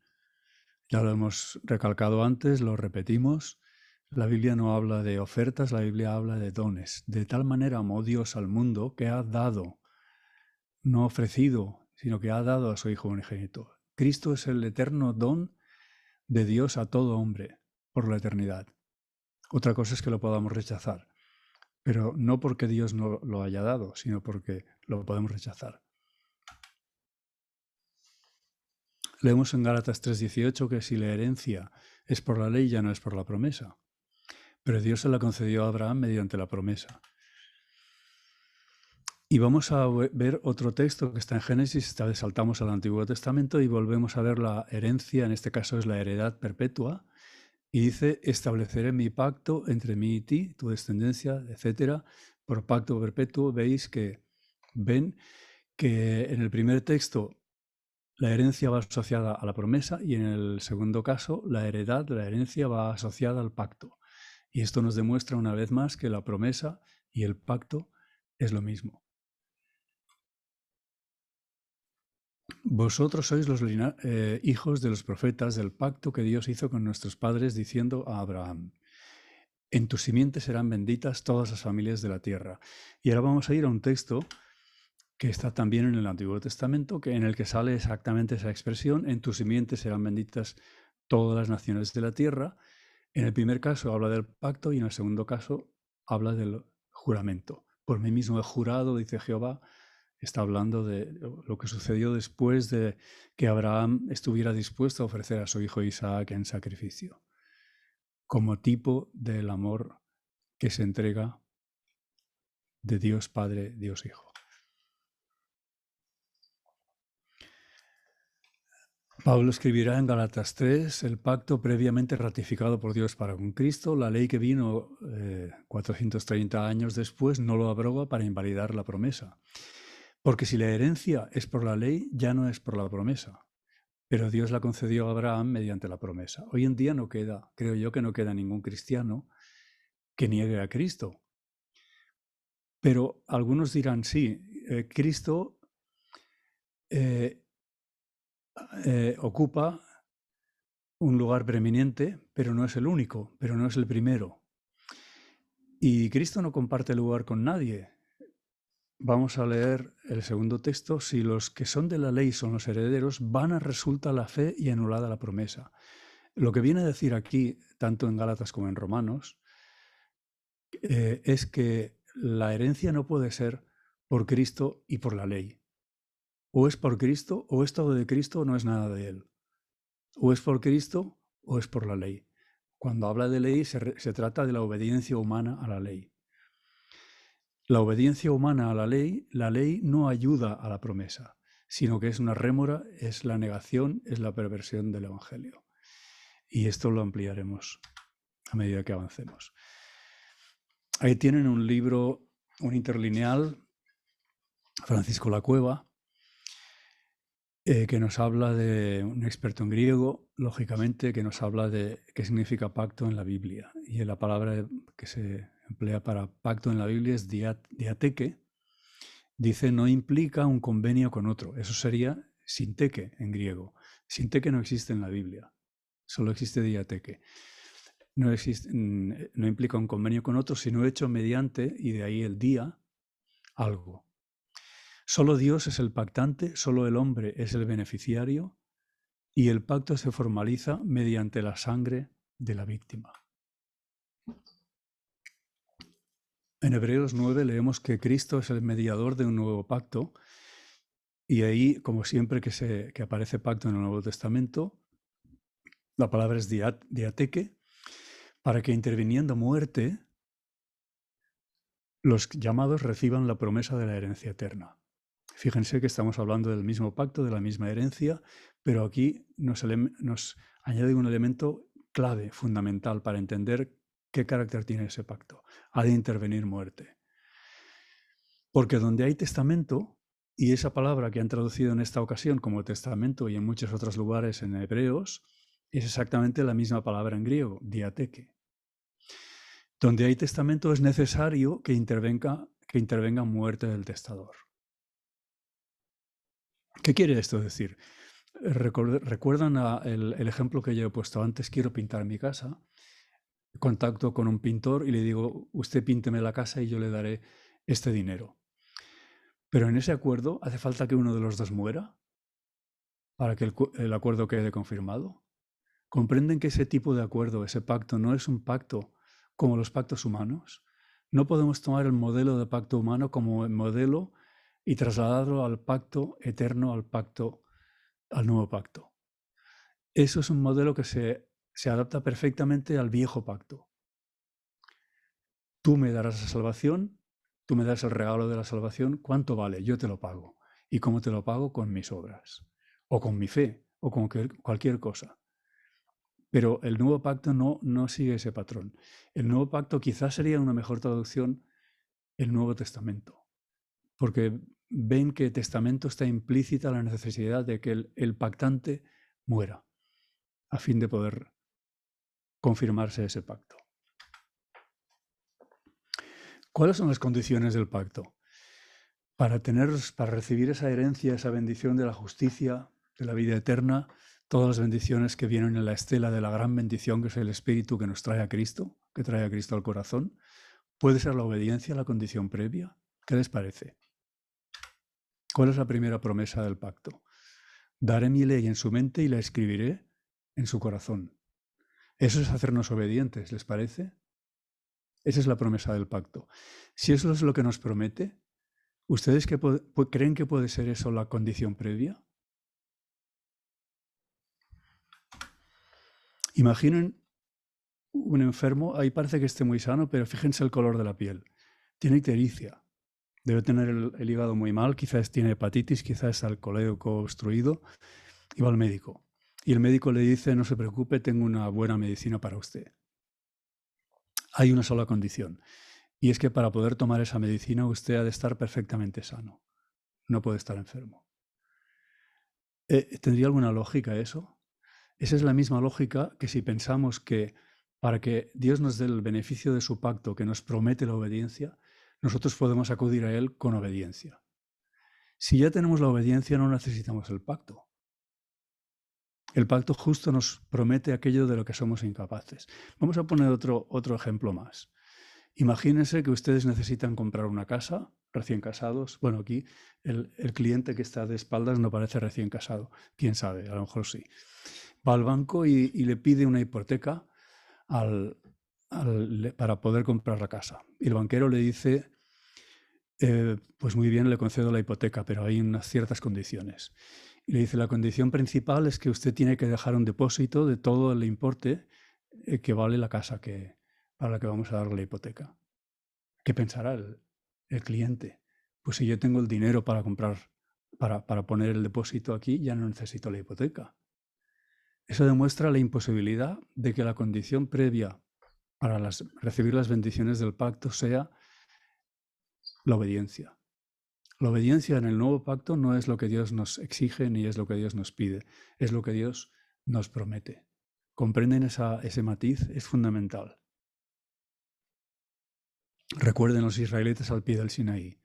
A: Ya lo hemos recalcado antes, lo repetimos. La Biblia no habla de ofertas, la Biblia habla de dones. De tal manera amó Dios al mundo que ha dado, no ofrecido, sino que ha dado a su Hijo unigénito. Cristo es el eterno don de Dios a todo hombre por la eternidad. Otra cosa es que lo podamos rechazar, pero no porque Dios no lo haya dado, sino porque lo podemos rechazar. Leemos en Gálatas 3:18 que si la herencia es por la ley, ya no es por la promesa. Pero Dios se la concedió a Abraham mediante la promesa. Y vamos a ver otro texto que está en Génesis, esta vez saltamos al Antiguo Testamento y volvemos a ver la herencia, en este caso es la heredad perpetua, y dice, estableceré mi pacto entre mí y ti, tu descendencia, etcétera, por pacto perpetuo. Ven que en el primer texto la herencia va asociada a la promesa y en el segundo caso la herencia va asociada al pacto. Y esto nos demuestra una vez más que la promesa y el pacto es lo mismo. Vosotros sois los hijos de los profetas del pacto que Dios hizo con nuestros padres, diciendo a Abraham, en tu simiente serán benditas todas las familias de la tierra. Y ahora vamos a ir a un texto que está también en el Antiguo Testamento, en el que sale exactamente esa expresión, en tu simiente serán benditas todas las naciones de la tierra. En el primer caso habla del pacto y en el segundo caso habla del juramento. Por mí mismo he jurado, dice Jehová. Está hablando de lo que sucedió después de que Abraham estuviera dispuesto a ofrecer a su hijo Isaac en sacrificio, como tipo del amor que se entrega de Dios Padre, Dios Hijo. Pablo escribirá en Gálatas 3, el pacto previamente ratificado por Dios para con Cristo, la ley que vino 430 años después no lo abroga para invalidar la promesa. Porque si la herencia es por la ley, ya no es por la promesa. Pero Dios la concedió a Abraham mediante la promesa. Hoy en día no queda, creo yo que no queda ningún cristiano que niegue a Cristo. Pero algunos dirán, sí, Cristo ocupa un lugar preeminente, pero no es el único, pero no es el primero. Y Cristo no comparte lugar con nadie. Vamos a leer el segundo texto. Si los que son de la ley son los herederos, vana resulta la fe y anulada la promesa. Lo que viene a decir aquí, tanto en Gálatas como en Romanos, es que la herencia no puede ser por Cristo y por la ley. O es por Cristo, o es todo de Cristo, o no es nada de Él. O es por Cristo, o es por la ley. Cuando habla de ley se trata de la obediencia humana a la ley. La obediencia humana a la ley no ayuda a la promesa, sino que es una rémora, es la negación, es la perversión del Evangelio. Y esto lo ampliaremos a medida que avancemos. Ahí tienen un libro, un interlineal, Francisco La Cueva, que nos habla de un experto en griego, lógicamente, que nos habla de qué significa pacto en la Biblia. Y la palabra que se emplea para pacto en la Biblia es diateke. Dice, no implica un convenio con otro. Eso sería sinteke en griego. Sinteke no existe en la Biblia, solo existe diateke. No implica un convenio con otro, sino hecho mediante, y de ahí el día, algo. Solo Dios es el pactante, solo el hombre es el beneficiario, y el pacto se formaliza mediante la sangre de la víctima. En Hebreos 9 leemos que Cristo es el mediador de un nuevo pacto, y ahí, como siempre que aparece pacto en el Nuevo Testamento, la palabra es diateke, para que interviniendo muerte, los llamados reciban la promesa de la herencia eterna. Fíjense que estamos hablando del mismo pacto, de la misma herencia, pero aquí nos añade un elemento clave, fundamental, para entender qué carácter tiene ese pacto. Ha de intervenir muerte. Porque donde hay testamento, y esa palabra que han traducido en esta ocasión como testamento y en muchos otros lugares en hebreos, es exactamente la misma palabra en griego, diateke. Donde hay testamento es necesario que intervenga muerte del testador. ¿Qué quiere esto decir? ¿Recuerdan el ejemplo que yo he puesto antes? Quiero pintar mi casa. Contacto con un pintor y le digo, usted pínteme la casa y yo le daré este dinero. Pero en ese acuerdo hace falta que uno de los dos muera para que el acuerdo quede confirmado. ¿Comprenden que ese tipo de acuerdo, ese pacto, no es un pacto como los pactos humanos? No podemos tomar el modelo de pacto humano como el modelo y trasladarlo al pacto eterno, al nuevo pacto. Eso es un modelo que se adapta perfectamente al viejo pacto. Tú me darás la salvación, tú me das el regalo de la salvación, ¿cuánto vale? Yo te lo pago. ¿Y cómo te lo pago? Con mis obras, o con mi fe, o con cualquier cosa. Pero el nuevo pacto no sigue ese patrón. El nuevo pacto quizás sería una mejor traducción, el Nuevo Testamento, porque ven que testamento está implícita la necesidad de que el pactante muera a fin de poder confirmarse ese pacto. ¿Cuáles son las condiciones del pacto? Para recibir esa herencia, esa bendición de la justicia, de la vida eterna, todas las bendiciones que vienen en la estela de la gran bendición que es el Espíritu que nos trae a Cristo, que trae a Cristo al corazón, ¿puede ser la obediencia la condición previa? ¿Qué les parece? ¿Cuál es la primera promesa del pacto? Daré mi ley en su mente y la escribiré en su corazón. Eso es hacernos obedientes, ¿les parece? Esa es la promesa del pacto. Si eso es lo que nos promete, ¿ustedes creen que puede ser eso la condición previa? Imaginen un enfermo, ahí parece que esté muy sano, pero fíjense el color de la piel. Tiene ictericia, debe tener el hígado muy mal, quizás tiene hepatitis, quizás está el colédoco obstruido, y va al médico. Y el médico le dice, no se preocupe, tengo una buena medicina para usted. Hay una sola condición, y es que para poder tomar esa medicina usted ha de estar perfectamente sano, no puede estar enfermo. ¿Tendría alguna lógica eso? Esa es la misma lógica que si pensamos que para que Dios nos dé el beneficio de su pacto, que nos promete la obediencia, nosotros podemos acudir a Él con obediencia. Si ya tenemos la obediencia, no necesitamos el pacto. El pacto justo nos promete aquello de lo que somos incapaces. Vamos a poner otro ejemplo más. Imagínense que ustedes necesitan comprar una casa, recién casados. Bueno, aquí el cliente que está de espaldas no parece recién casado. Quién sabe, a lo mejor sí. Va al banco y le pide una hipoteca para poder comprar la casa. Y el banquero le dice, pues muy bien, le concedo la hipoteca, pero hay unas ciertas condiciones. Y le dice, la condición principal es que usted tiene que dejar un depósito de todo el importe que vale la casa para la que vamos a dar la hipoteca. ¿Qué pensará el cliente? Pues si yo tengo el dinero para comprar, para poner el depósito aquí, ya no necesito la hipoteca. Eso demuestra la imposibilidad de que la condición previa para recibir las bendiciones del pacto sea la obediencia. La obediencia en el nuevo pacto no es lo que Dios nos exige ni es lo que Dios nos pide, es lo que Dios nos promete. ¿Comprenden ese matiz? Es fundamental. Recuerden los israelitas al pie del Sinaí.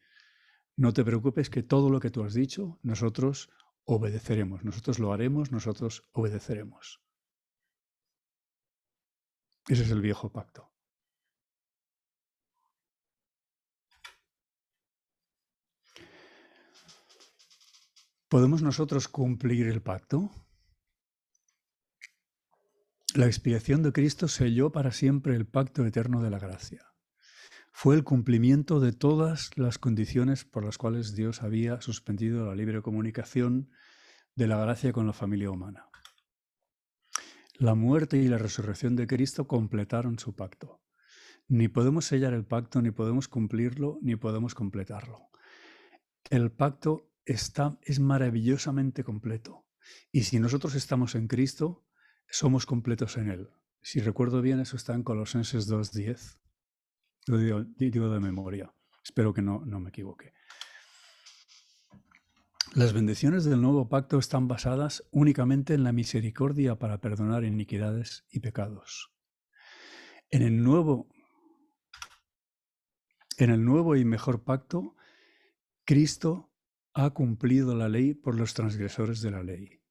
A: No te preocupes que todo lo que tú has dicho, nosotros obedeceremos. Nosotros lo haremos, nosotros obedeceremos. Ese es el viejo pacto. ¿Podemos nosotros cumplir el pacto? La expiación de Cristo selló para siempre el pacto eterno de la gracia. Fue el cumplimiento de todas las condiciones por las cuales Dios había suspendido la libre comunicación de la gracia con la familia humana. La muerte y la resurrección de Cristo completaron su pacto. Ni podemos sellar el pacto, ni podemos cumplirlo, ni podemos completarlo. El pacto es maravillosamente completo. Y si nosotros estamos en Cristo, somos completos en Él. Si recuerdo bien, eso está en Colosenses 2:10. Lo digo de memoria. Espero que no me equivoque. Las bendiciones del nuevo pacto están basadas únicamente en la misericordia para perdonar iniquidades y pecados. En el nuevo y mejor pacto, Cristo ha cumplido la ley por los transgresores de la ley,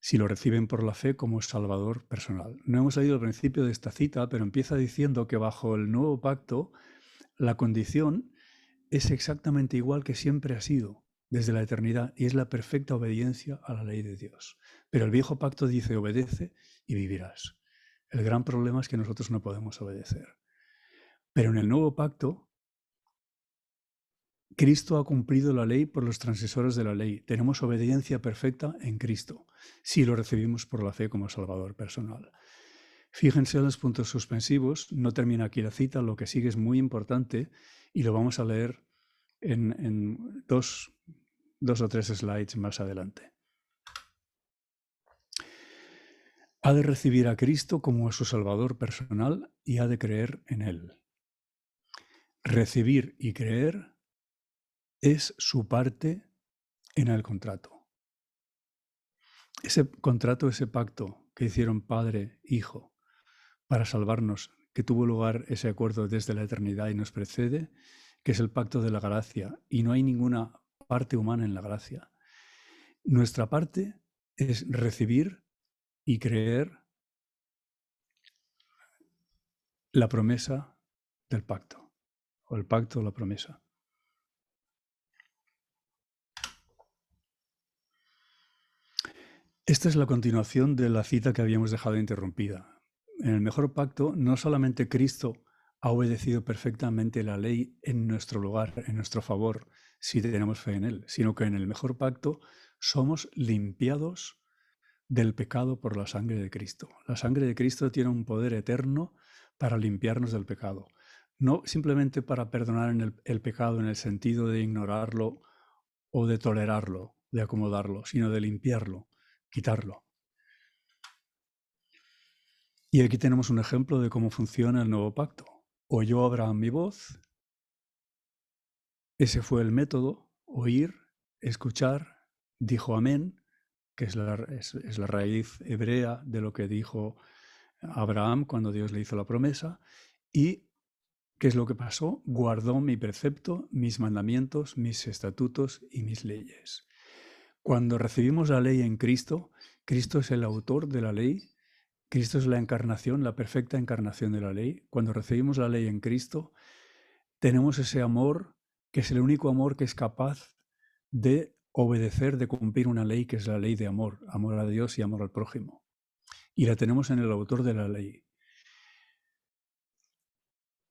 A: si lo reciben por la fe como Salvador personal. No hemos leído el principio de esta cita, pero empieza diciendo que bajo el nuevo pacto la condición es exactamente igual que siempre ha sido desde la eternidad, y es la perfecta obediencia a la ley de Dios. Pero el viejo pacto dice, obedece y vivirás. El gran problema es que nosotros no podemos obedecer. Pero en el nuevo pacto, Cristo ha cumplido la ley por los transgresores de la ley. Tenemos obediencia perfecta en Cristo, si lo recibimos por la fe como Salvador personal. Fíjense en los puntos suspensivos, no termina aquí la cita, lo que sigue es muy importante y lo vamos a leer en dos o tres slides más adelante. Ha de recibir a Cristo como su Salvador personal y ha de creer en Él. Recibir y creer es su parte en el contrato. Ese contrato, ese pacto que hicieron Padre, Hijo, para salvarnos, que tuvo lugar ese acuerdo desde la eternidad y nos precede, que es el pacto de la gracia, y no hay ninguna parte humana en la gracia. Nuestra parte es recibir y creer la promesa del pacto, o el pacto o la promesa. Esta es la continuación de la cita que habíamos dejado interrumpida. En el mejor pacto, no solamente Cristo ha obedecido perfectamente la ley en nuestro lugar, en nuestro favor, si tenemos fe en Él, sino que en el mejor pacto somos limpiados del pecado por la sangre de Cristo. La sangre de Cristo tiene un poder eterno para limpiarnos del pecado. No simplemente para perdonar el pecado en el sentido de ignorarlo o de tolerarlo, de acomodarlo, sino de limpiarlo, quitarlo. Y aquí tenemos un ejemplo de cómo funciona el nuevo pacto. Oyó Abraham mi voz. Ese fue el método, oír, escuchar, dijo amén, que es la raíz hebrea de lo que dijo Abraham cuando Dios le hizo la promesa. ¿Y qué es lo que pasó? Guardó mi precepto, mis mandamientos, mis estatutos y mis leyes. Cuando recibimos la ley en Cristo, Cristo es el autor de la ley, Cristo es la encarnación, la perfecta encarnación de la ley. Cuando recibimos la ley en Cristo, tenemos ese amor, que es el único amor que es capaz de obedecer, de cumplir una ley que es la ley de amor, amor a Dios y amor al prójimo. Y la tenemos en el autor de la ley.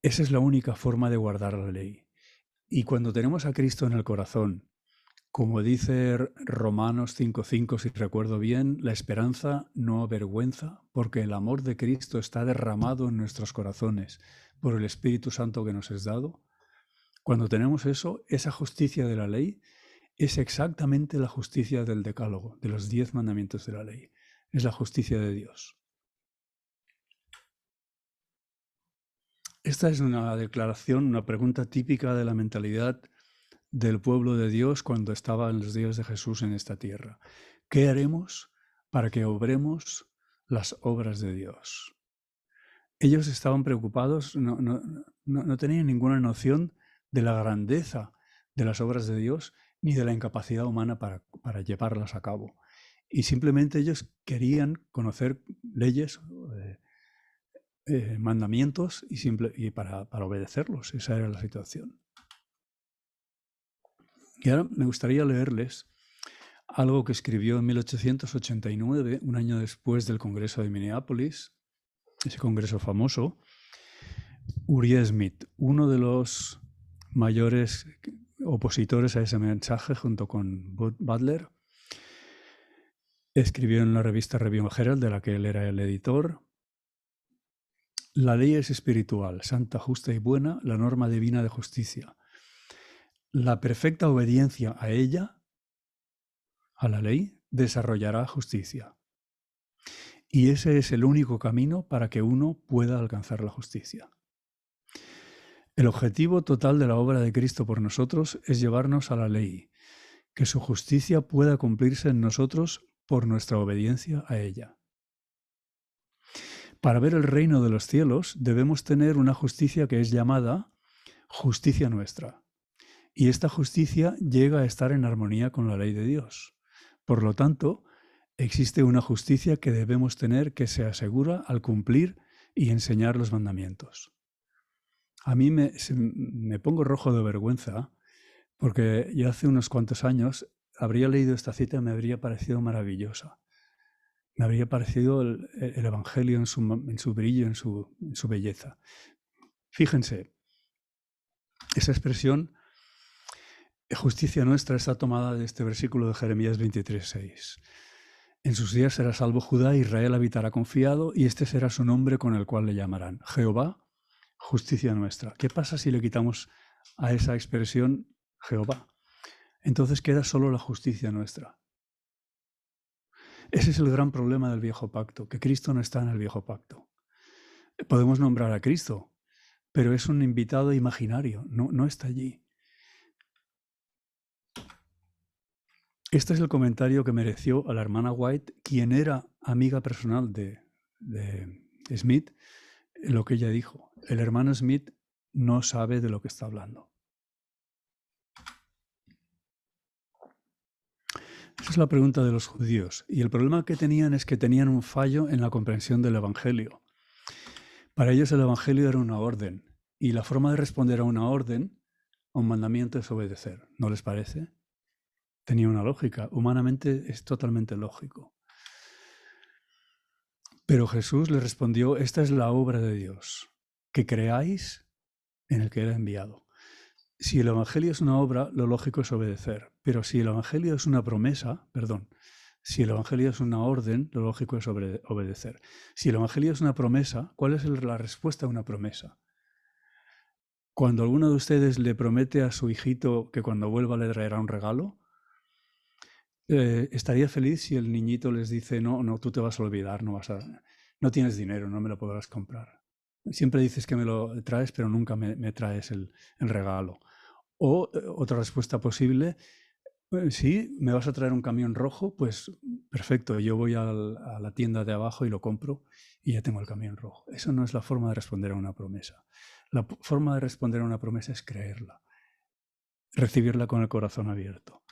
A: Esa es la única forma de guardar la ley. Y cuando tenemos a Cristo en el corazón, como dice Romanos 5:5, si recuerdo bien, la esperanza no avergüenza, porque el amor de Cristo está derramado en nuestros corazones por el Espíritu Santo que nos es dado. Cuando tenemos eso, esa justicia de la ley es exactamente la justicia del Decálogo, de los 10 mandamientos de la ley. Es la justicia de Dios. Esta es una declaración, una pregunta típica de la mentalidad del pueblo de Dios cuando estaba en los días de Jesús en esta tierra. ¿Qué haremos para que obremos las obras de Dios? Ellos estaban preocupados, no tenían ninguna noción de la grandeza de las obras de Dios ni de la incapacidad humana para llevarlas a cabo. Y simplemente ellos querían conocer leyes, mandamientos y para obedecerlos. Esa era la situación. Y ahora me gustaría leerles algo que escribió en 1889, un año después del Congreso de Minneapolis, ese congreso famoso, Uriah Smith, uno de los mayores opositores a ese mensaje junto con Butler. Escribió en la revista Review Herald, de la que él era el editor: la ley es espiritual, santa, justa y buena, la norma divina de justicia. La perfecta obediencia a ella, a la ley, desarrollará justicia. Y ese es el único camino para que uno pueda alcanzar la justicia. El objetivo total de la obra de Cristo por nosotros es llevarnos a la ley, que su justicia pueda cumplirse en nosotros por nuestra obediencia a ella. Para ver el reino de los cielos debemos tener una justicia que es llamada justicia nuestra. Y esta justicia llega a estar en armonía con la ley de Dios. Por lo tanto, existe una justicia que debemos tener que se asegura al cumplir y enseñar los mandamientos. A mí me pongo rojo de vergüenza porque ya hace unos cuantos años habría leído esta cita y me habría parecido maravillosa. Me habría parecido el Evangelio en su brillo, en su belleza. Fíjense, esa expresión, justicia nuestra, está tomada de este versículo de Jeremías 23:6. En sus días será salvo Judá, Israel habitará confiado, y este será su nombre con el cual le llamarán Jehová, justicia nuestra. ¿Qué pasa si le quitamos a esa expresión Jehová? Entonces queda solo la justicia nuestra. Ese es el gran problema del viejo pacto, que Cristo no está en el viejo pacto. Podemos nombrar a Cristo, pero es un invitado imaginario, no está allí. Este es el comentario que mereció a la hermana White, quien era amiga personal de Smith, lo que ella dijo. El hermano Smith no sabe de lo que está hablando. Esa es la pregunta de los judíos. Y el problema que tenían es que tenían un fallo en la comprensión del Evangelio. Para ellos el Evangelio era una orden. Y la forma de responder a una orden, a un mandamiento, es obedecer. ¿No les parece? Tenía una lógica. Humanamente es totalmente lógico. Pero Jesús le respondió, esta es la obra de Dios, que creáis en el que Él ha enviado. Si el Evangelio es una obra, lo lógico es obedecer. Pero si el Evangelio es una promesa, si el Evangelio es una orden, lo lógico es obedecer. Si el Evangelio es una promesa, ¿cuál es la respuesta a una promesa? Cuando alguno de ustedes le promete a su hijito que cuando vuelva le traerá un regalo, estaría feliz si el niñito les dice, no, tú te vas a olvidar, no tienes dinero, no me lo podrás comprar. Siempre dices que me lo traes, pero nunca me traes el regalo. O otra respuesta posible, sí, me vas a traer un camión rojo, pues perfecto, yo voy a la tienda de abajo y lo compro y ya tengo el camión rojo. Eso no es la forma de responder a una promesa. La forma de responder a una promesa es creerla, recibirla con el corazón abierto.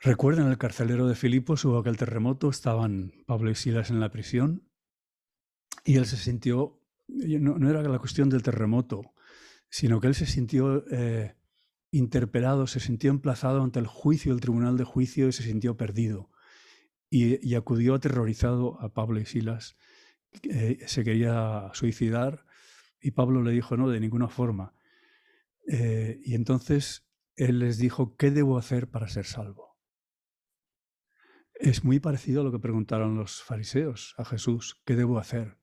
A: Recuerden, el carcelero de Filipos, hubo aquel terremoto, estaban Pablo y Silas en la prisión y él se sintió, no era la cuestión del terremoto, sino que él se sintió interpelado, se sintió emplazado ante el juicio, el tribunal de juicio, y se sintió perdido. Y acudió aterrorizado a Pablo y Silas, se quería suicidar y Pablo le dijo, no, de ninguna forma. Y entonces él les dijo, ¿qué debo hacer para ser salvo? Es muy parecido a lo que preguntaron los fariseos a Jesús, ¿qué debo hacer?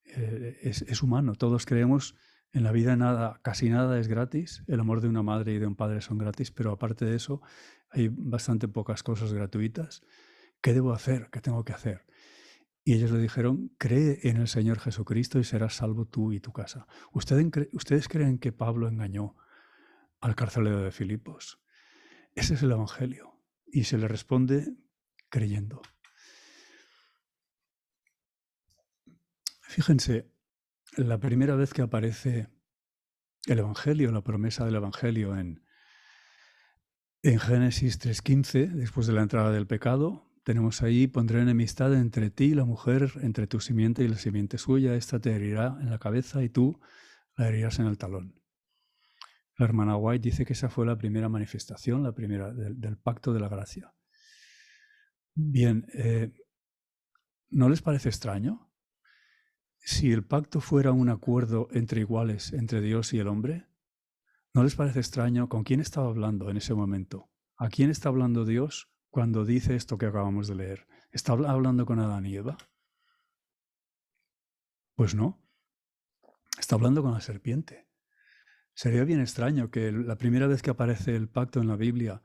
A: Es humano, todos creemos en la vida casi nada es gratis, el amor de una madre y de un padre son gratis, pero aparte de eso hay bastante pocas cosas gratuitas. ¿Qué debo hacer? ¿Qué tengo que hacer? Y ellos le dijeron, cree en el Señor Jesucristo y serás salvo tú y tu casa. ¿Ustedes creen que Pablo engañó al carcelero de Filipos? Ese es el Evangelio. Y se le responde creyendo. Fíjense, la primera vez que aparece el Evangelio, la promesa del Evangelio en Génesis 3:15, después de la entrada del pecado, tenemos ahí, pondré enemistad entre ti y la mujer, entre tu simiente y la simiente suya, esta te herirá en la cabeza y tú la herirás en el talón. La hermana White dice que esa fue la primera manifestación, la primera del pacto de la gracia. Bien, ¿no les parece extraño? Si el pacto fuera un acuerdo entre iguales, entre Dios y el hombre, ¿no les parece extraño con quién estaba hablando en ese momento? ¿A quién está hablando Dios cuando dice esto que acabamos de leer? ¿Está hablando con Adán y Eva? Pues no, está hablando con la serpiente. Sería bien extraño que la primera vez que aparece el pacto en la Biblia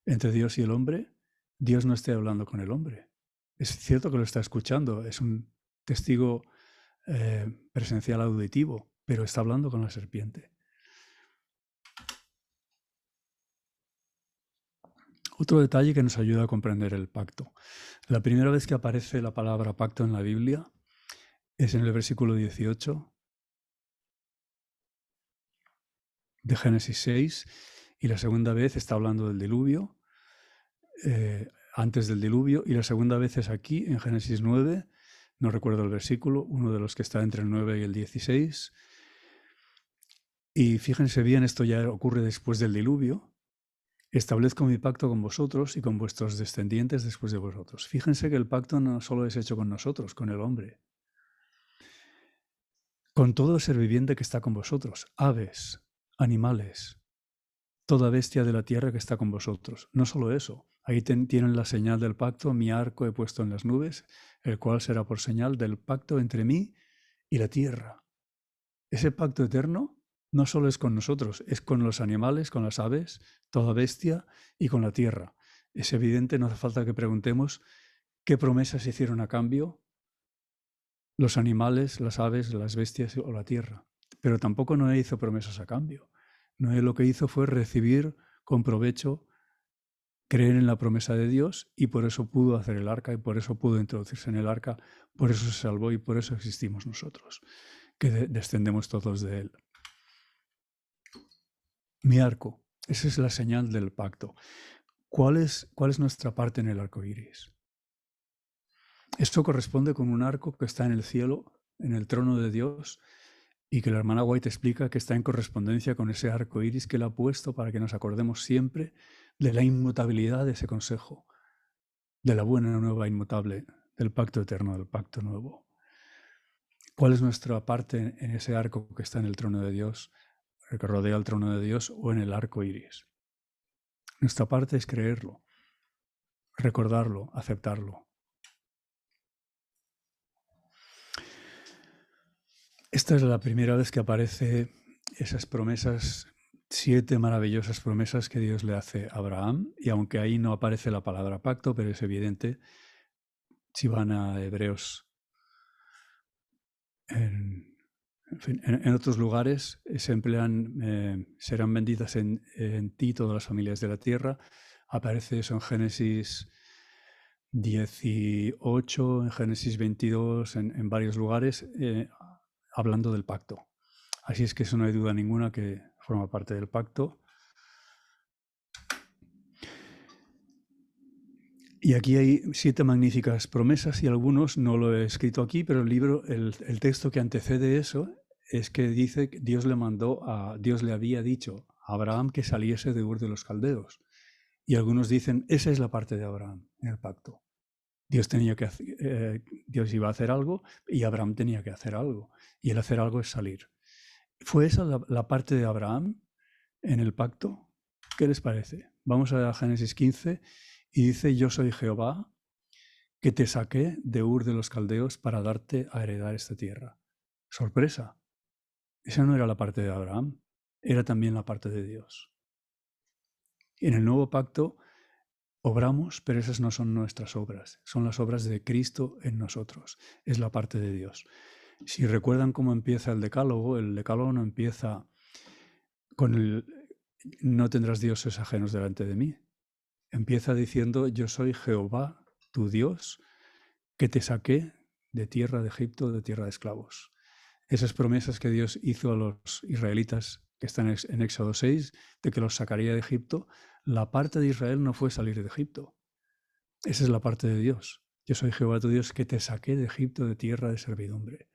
A: entre Dios y el hombre, Dios no esté hablando con el hombre. Es cierto que lo está escuchando, es un testigo presencial auditivo, pero está hablando con la serpiente. Otro detalle que nos ayuda a comprender el pacto. La primera vez que aparece la palabra pacto en la Biblia es en el versículo 18 de Génesis 6, y la segunda vez está hablando del diluvio, antes del diluvio, y la segunda vez es aquí, en Génesis 9, no recuerdo el versículo, uno de los que está entre el 9 y el 16. Y fíjense bien, esto ya ocurre después del diluvio. Establezco mi pacto con vosotros y con vuestros descendientes después de vosotros. Fíjense que el pacto no solo es hecho con nosotros, con el hombre. Con todo ser viviente que está con vosotros, aves, animales, toda bestia de la tierra que está con vosotros. No solo eso, Ahí tienen la señal del pacto, mi arco he puesto en las nubes, el cual será por señal del pacto entre mí y la tierra. Ese pacto eterno no solo es con nosotros, es con los animales, con las aves, toda bestia y con la tierra. Es evidente, no hace falta que preguntemos qué promesas se hicieron a cambio los animales, las aves, las bestias o la tierra. Pero tampoco Noé hizo promesas a cambio. Noé lo que hizo fue recibir con provecho, creer en la promesa de Dios, y por eso pudo hacer el arca y por eso pudo introducirse en el arca, por eso se salvó y por eso existimos nosotros, que descendemos todos de él. Mi arco, esa es la señal del pacto. ¿Cuál es nuestra parte en el arco iris? Esto corresponde con un arco que está en el cielo, en el trono de Dios, y que la hermana White explica que está en correspondencia con ese arco iris que él ha puesto para que nos acordemos siempre de la inmutabilidad de ese consejo, de la buena nueva inmutable, del pacto eterno, del pacto nuevo. ¿Cuál es nuestra parte en ese arco que está en el trono de Dios, que rodea el trono de Dios, o en el arco iris? Nuestra parte es creerlo, recordarlo, aceptarlo. Esta es la primera vez que aparece esas promesas, 7 maravillosas promesas que Dios le hace a Abraham, y aunque ahí no aparece la palabra pacto, pero es evidente, si van a Hebreos, en otros lugares se emplean, serán benditas en ti todas las familias de la tierra. Aparece eso en Génesis 18, en Génesis 22, en varios lugares, hablando del pacto. Así es que eso no hay duda ninguna que forma parte del pacto. Y aquí hay 7 magníficas promesas y algunos, no lo he escrito aquí, pero el texto que antecede eso es que dice que Dios le había dicho a Abraham que saliese de Ur de los Caldeos. Y algunos dicen, esa es la parte de Abraham en el pacto. Dios iba a hacer algo y Abraham tenía que hacer algo. Y el hacer algo es salir. ¿Fue esa la parte de Abraham en el pacto? ¿Qué les parece? Vamos a Génesis 15 y dice, yo soy Jehová que te saqué de Ur de los Caldeos para darte a heredar esta tierra. Sorpresa. Esa no era la parte de Abraham, era también la parte de Dios. En el nuevo pacto obramos, pero esas no son nuestras obras, son las obras de Cristo en nosotros, es la parte de Dios. Si recuerdan cómo empieza el decálogo no empieza con no tendrás dioses ajenos delante de mí. Empieza diciendo, yo soy Jehová, tu Dios, que te saqué de tierra de Egipto, de tierra de esclavos. Esas promesas que Dios hizo a los israelitas que están en Éxodo 6, de que los sacaría de Egipto, la parte de Israel no fue salir de Egipto. Esa es la parte de Dios. Yo soy Jehová tu Dios que te saqué de Egipto, de tierra de servidumbre.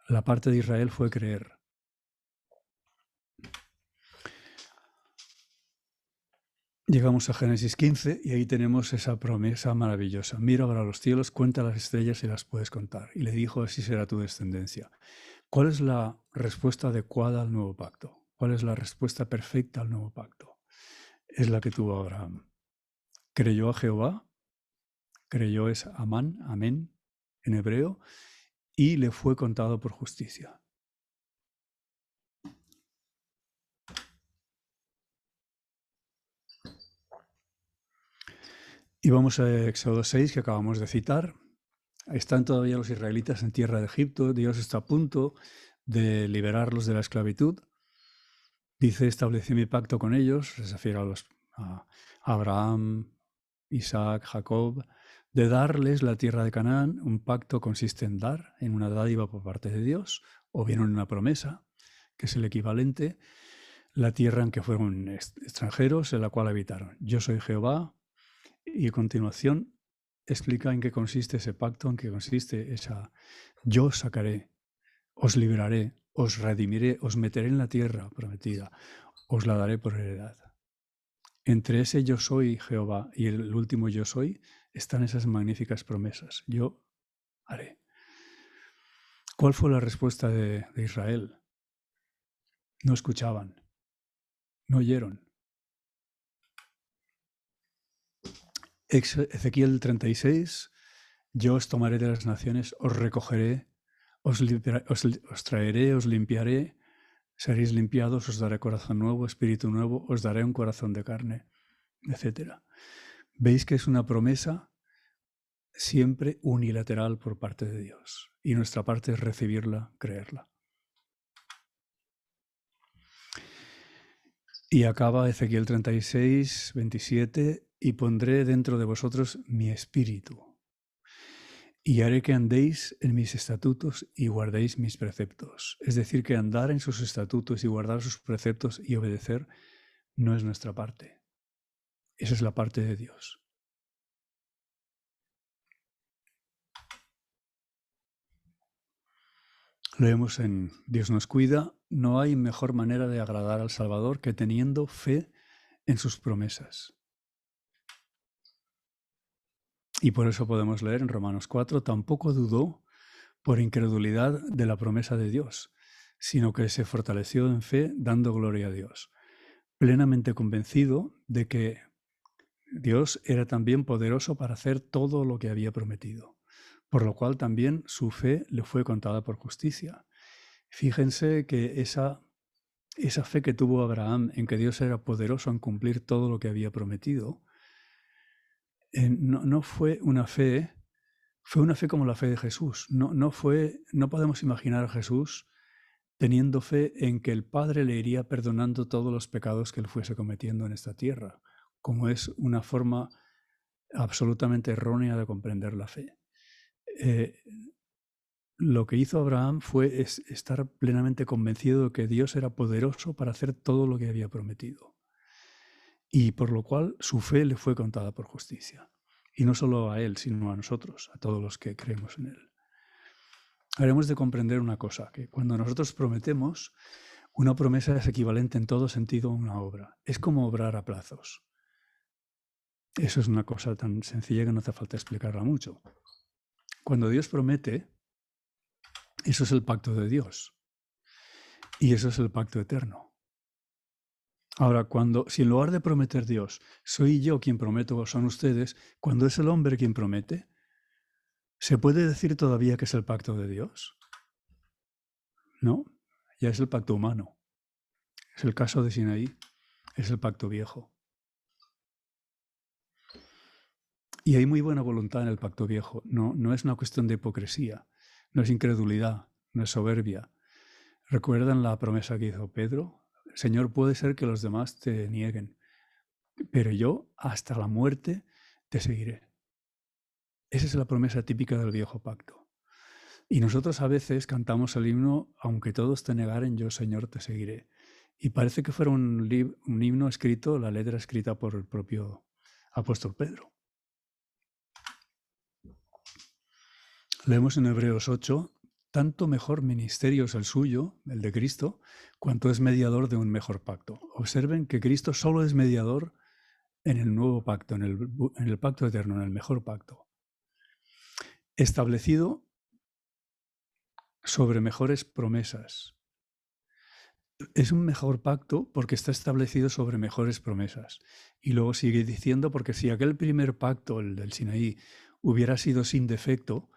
A: La parte de Israel fue creer. Llegamos a Génesis 15 y ahí tenemos esa promesa maravillosa. Mira ahora los cielos, cuenta las estrellas y las puedes contar. Y le dijo, así será tu descendencia. ¿Cuál es la respuesta adecuada al nuevo pacto? ¿Cuál es la respuesta perfecta al nuevo pacto? Es la que tuvo Abraham. Creyó a Jehová, creyó es amán, amén, en hebreo, y le fue contado por justicia. Y vamos a Éxodo 6, que acabamos de citar. Están todavía los israelitas en tierra de Egipto. Dios está a punto de liberarlos de la esclavitud. Dice, establecí mi pacto con ellos, se refiere a Abraham, Isaac, Jacob, de darles la tierra de Canaán. Un pacto consiste en dar, en una dádiva por parte de Dios, o bien en una promesa, que es el equivalente, la tierra en que fueron extranjeros, en la cual habitaron. Yo soy Jehová, y a continuación explica en qué consiste ese pacto, en qué consiste esa, yo sacaré, os liberaré, os redimiré, os meteré en la tierra prometida, os la daré por heredad. Entre ese yo soy Jehová y el último yo soy están esas magníficas promesas. Yo haré. ¿Cuál fue la respuesta de Israel? No escuchaban, no oyeron. Ezequiel 36, yo os tomaré de las naciones, os recogeré, os traeré, os limpiaré, seréis limpiados, os daré corazón nuevo, espíritu nuevo, os daré un corazón de carne, etc. Veis que es una promesa siempre unilateral por parte de Dios. Y nuestra parte es recibirla, creerla. Y acaba Ezequiel 36, 27, y pondré dentro de vosotros mi espíritu. Y haré que andéis en mis estatutos y guardéis mis preceptos. Es decir, que andar en sus estatutos y guardar sus preceptos y obedecer no es nuestra parte. Esa es la parte de Dios. Leemos en Dios nos cuida, no hay mejor manera de agradar al Salvador que teniendo fe en sus promesas. Y por eso podemos leer en Romanos 4, tampoco dudó por incredulidad de la promesa de Dios, sino que se fortaleció en fe dando gloria a Dios, plenamente convencido de que Dios era también poderoso para hacer todo lo que había prometido, por lo cual también su fe le fue contada por justicia. Fíjense que esa fe que tuvo Abraham en que Dios era poderoso en cumplir todo lo que había prometido, no fue una fe, fue una fe como la fe de Jesús. No podemos imaginar a Jesús teniendo fe en que el Padre le iría perdonando todos los pecados que él fuese cometiendo en esta tierra, como es una forma absolutamente errónea de comprender la fe. Lo que hizo Abraham fue estar plenamente convencido de que Dios era poderoso para hacer todo lo que había prometido. Y por lo cual su fe le fue contada por justicia. Y no solo a él, sino a nosotros, a todos los que creemos en él. Haremos de comprender una cosa, que cuando nosotros prometemos, una promesa es equivalente en todo sentido a una obra. Es como obrar a plazos. Eso es una cosa tan sencilla que no hace falta explicarla mucho. Cuando Dios promete, eso es el pacto de Dios. Y eso es el pacto eterno. Ahora, si en lugar de prometer Dios, soy yo quien prometo o son ustedes, cuando es el hombre quien promete, ¿se puede decir todavía que es el pacto de Dios? No, ya es el pacto humano. Es el caso de Sinaí, es el pacto viejo. Y hay muy buena voluntad en el pacto viejo. No es una cuestión de hipocresía, no es incredulidad, no es soberbia. ¿Recuerdan la promesa que hizo Pedro? Señor, puede ser que los demás te nieguen, pero yo hasta la muerte te seguiré. Esa es la promesa típica del viejo pacto. Y nosotros a veces cantamos el himno, aunque todos te negaren, yo, Señor, te seguiré. Y parece que fuera un himno escrito, la letra escrita por el propio apóstol Pedro. Leemos en Hebreos 8, tanto mejor ministerio es el suyo, el de Cristo, cuanto es mediador de un mejor pacto. Observen que Cristo solo es mediador en el nuevo pacto, en el pacto eterno, en el mejor pacto. Establecido sobre mejores promesas. Es un mejor pacto porque está establecido sobre mejores promesas. Y luego sigue diciendo, porque si aquel primer pacto, el del Sinaí, hubiera sido sin defecto,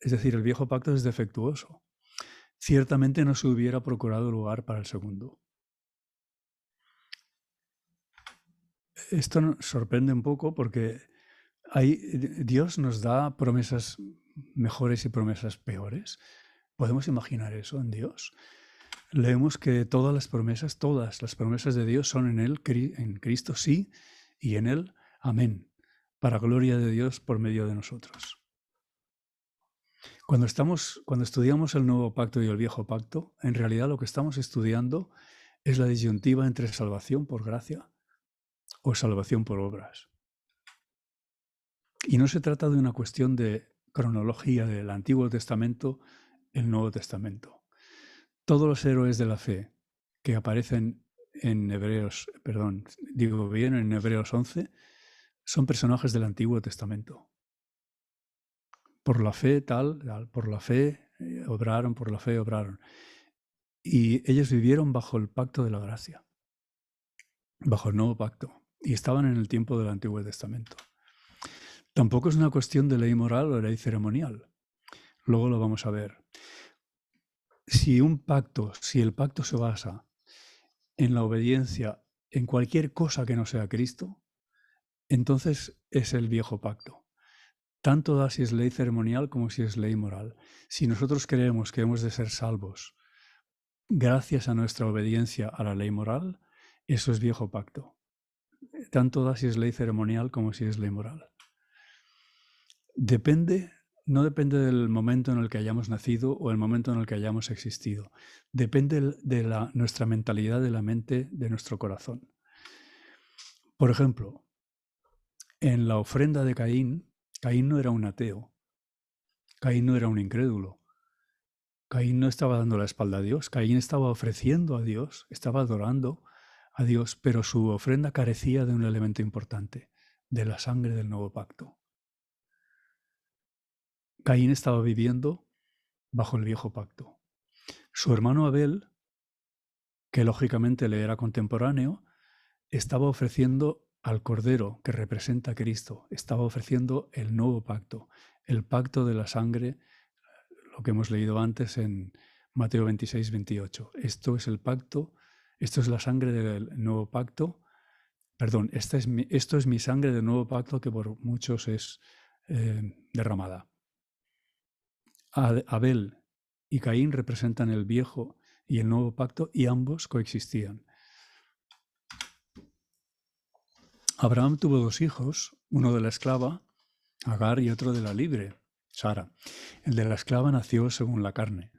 A: es decir, el viejo pacto es defectuoso, ciertamente no se hubiera procurado lugar para el segundo. Esto nos sorprende un poco porque Dios nos da promesas mejores y promesas peores. ¿Podemos imaginar eso en Dios? Leemos que todas las promesas de Dios son en Él, en Cristo sí, y en Él amén, para gloria de Dios por medio de nosotros. Cuando estudiamos el nuevo pacto y el viejo pacto, en realidad lo que estamos estudiando es la disyuntiva entre salvación por gracia o salvación por obras. Y no se trata de una cuestión de cronología del Antiguo Testamento, el Nuevo Testamento. Todos los héroes de la fe que aparecen en Hebreos 11, son personajes del Antiguo Testamento. Por la fe por la fe obraron, por la fe obraron. Y ellos vivieron bajo el pacto de la gracia, bajo el nuevo pacto, y estaban en el tiempo del Antiguo Testamento. Tampoco es una cuestión de ley moral o ley ceremonial. Luego lo vamos a ver. Si el pacto se basa en la obediencia en cualquier cosa que no sea Cristo, entonces es el viejo pacto. Tanto da si es ley ceremonial como si es ley moral. Si nosotros creemos que hemos de ser salvos gracias a nuestra obediencia a la ley moral, eso es viejo pacto. Tanto da si es ley ceremonial como si es ley moral. No depende del momento en el que hayamos nacido o el momento en el que hayamos existido. Depende de nuestra mentalidad, de la mente, de nuestro corazón. Por ejemplo, en la ofrenda de Caín, Caín no era un ateo. Caín no era un incrédulo. Caín no estaba dando la espalda a Dios. Caín estaba ofreciendo a Dios, estaba adorando a Dios, pero su ofrenda carecía de un elemento importante, de la sangre del nuevo pacto. Caín estaba viviendo bajo el viejo pacto. Su hermano Abel, que lógicamente le era contemporáneo, estaba ofreciendo al Cordero que representa a Cristo, estaba ofreciendo el nuevo pacto, el pacto de la sangre, lo que hemos leído antes en Mateo 26, 28. Esto es el pacto, esto es la sangre del nuevo pacto, perdón, esto es mi sangre del nuevo pacto que por muchos es derramada. Abel y Caín representan el viejo y el nuevo pacto y ambos coexistían. Abraham tuvo dos hijos, uno de la esclava, Agar, y otro de la libre, Sara. El de la esclava nació según la carne,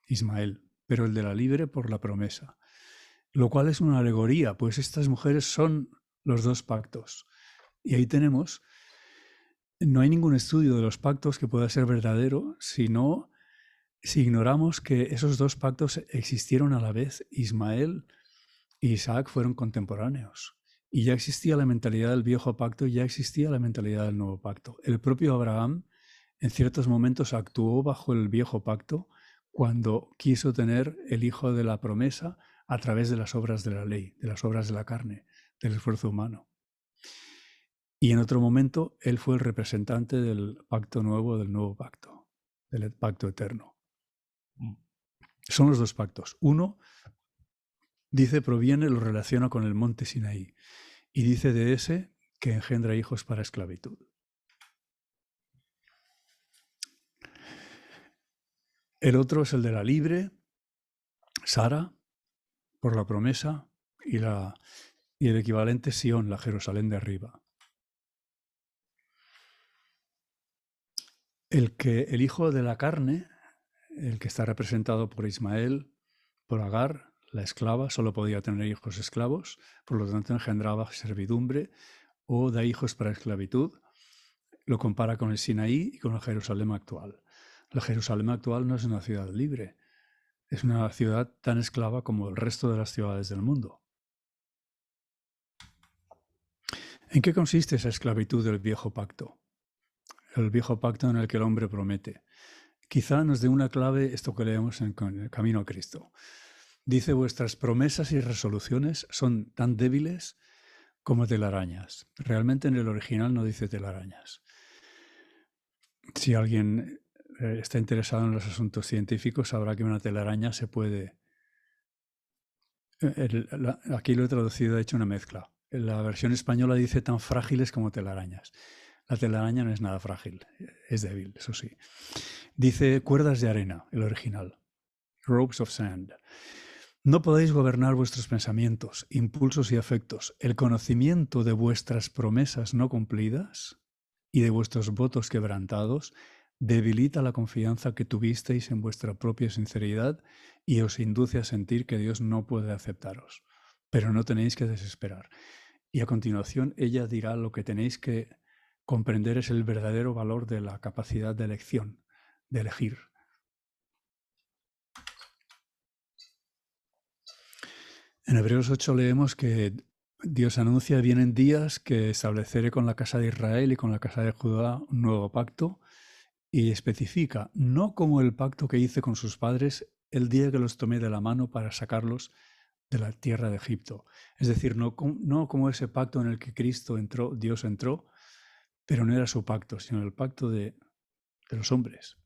A: Ismael, pero el de la libre por la promesa. Lo cual es una alegoría, pues estas mujeres son los dos pactos. Y ahí tenemos, no hay ningún estudio de los pactos que pueda ser verdadero si ignoramos que esos dos pactos existieron a la vez. Ismael e Isaac fueron contemporáneos. Y ya existía la mentalidad del viejo pacto y ya existía la mentalidad del nuevo pacto. El propio Abraham en ciertos momentos actuó bajo el viejo pacto cuando quiso tener el hijo de la promesa a través de las obras de la ley, de las obras de la carne, del esfuerzo humano. Y en otro momento él fue el representante del pacto nuevo, del nuevo pacto, del pacto eterno. Son los dos pactos. Uno dice, proviene, lo relaciona con el monte Sinaí. Y dice de ese que engendra hijos para esclavitud. El otro es el de la libre, Sara, por la promesa, y el equivalente Sión, la Jerusalén de arriba. El hijo de la carne, el que está representado por Ismael, por Agar, la esclava, solo podía tener hijos esclavos, por lo tanto engendraba servidumbre o da hijos para esclavitud. Lo compara con el Sinaí y con la Jerusalén actual. La Jerusalén actual no es una ciudad libre, es una ciudad tan esclava como el resto de las ciudades del mundo. ¿En qué consiste esa esclavitud del viejo pacto? El viejo pacto en el que el hombre promete. Quizá nos dé una clave esto que leemos en el Camino a Cristo. Dice, vuestras promesas y resoluciones son tan débiles como telarañas. Realmente en el original no dice telarañas. Si alguien está interesado en los asuntos científicos, sabrá que una telaraña se puede... Aquí lo he traducido, he hecho una mezcla. La versión española dice tan frágiles como telarañas. La telaraña no es nada frágil, es débil, eso sí. Dice cuerdas de arena, el original. Ropes of sand. No podéis gobernar vuestros pensamientos, impulsos y afectos. El conocimiento de vuestras promesas no cumplidas y de vuestros votos quebrantados debilita la confianza que tuvisteis en vuestra propia sinceridad y os induce a sentir que Dios no puede aceptaros. Pero no tenéis que desesperar. Y a continuación ella dirá lo que tenéis que comprender es el verdadero valor de la capacidad de elección, de elegir. En Hebreos 8 leemos que Dios anuncia, vienen días que estableceré con la casa de Israel y con la casa de Judá un nuevo pacto, y especifica, no como el pacto que hice con sus padres el día que los tomé de la mano para sacarlos de la tierra de Egipto. Es decir, no como ese pacto en el que Cristo entró, Dios entró, pero no era su pacto, sino el pacto de los hombres.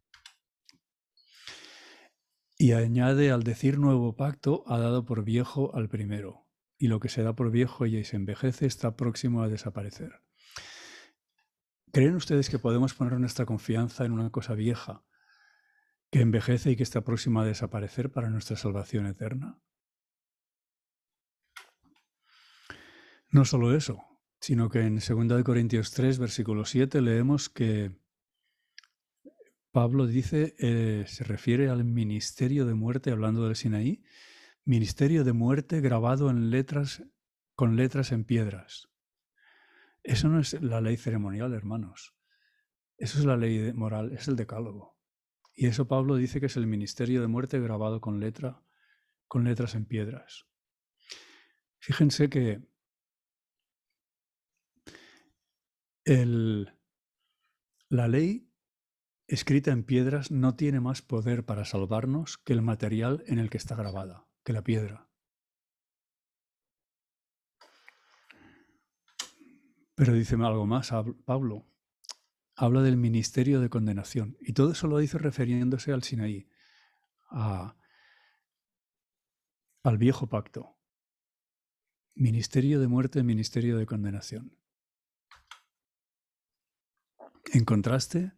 A: Y añade, al decir nuevo pacto, ha dado por viejo al primero, y lo que se da por viejo y se envejece está próximo a desaparecer. ¿Creen ustedes que podemos poner nuestra confianza en una cosa vieja que envejece y que está próxima a desaparecer para nuestra salvación eterna? No solo eso, sino que en 2 Corintios 3, versículo 7, leemos que Pablo dice, se refiere al ministerio de muerte, hablando del Sinaí, ministerio de muerte grabado en letras, con letras en piedras. Eso no es la ley ceremonial, hermanos. Eso es la ley moral, es el decálogo. Y eso Pablo dice que es el ministerio de muerte grabado con letras en piedras. Fíjense que la ley escrita en piedras no tiene más poder para salvarnos que el material en el que está grabada, que la piedra. Pero dice algo más, Pablo. Habla del ministerio de condenación. Y todo eso lo dice refiriéndose al Sinaí, al viejo pacto. Ministerio de muerte, ministerio de condenación. En contraste,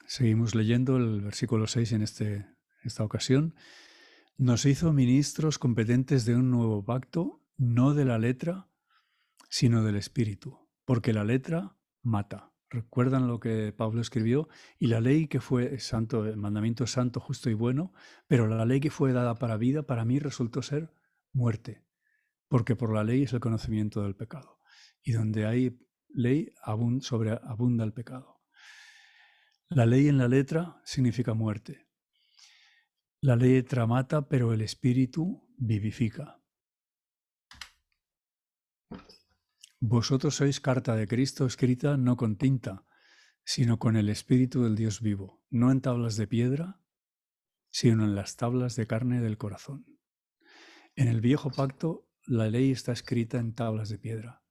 A: seguimos leyendo el versículo 6 en esta ocasión. Nos hizo ministros competentes de un nuevo pacto, no de la letra, sino del espíritu, porque la letra mata. ¿Recuerdan lo que Pablo escribió? Y la ley que fue santo, el mandamiento santo, justo y bueno, pero la ley que fue dada para vida, para mí resultó ser muerte, porque por la ley es el conocimiento del pecado. Y donde hay ley, abunda el pecado. La ley en la letra significa muerte. La letra mata, pero el espíritu vivifica. Vosotros sois carta de Cristo escrita no con tinta, sino con el Espíritu del Dios vivo, no en tablas de piedra, sino en las tablas de carne del corazón. En el viejo pacto, la ley está escrita en tablas de piedra.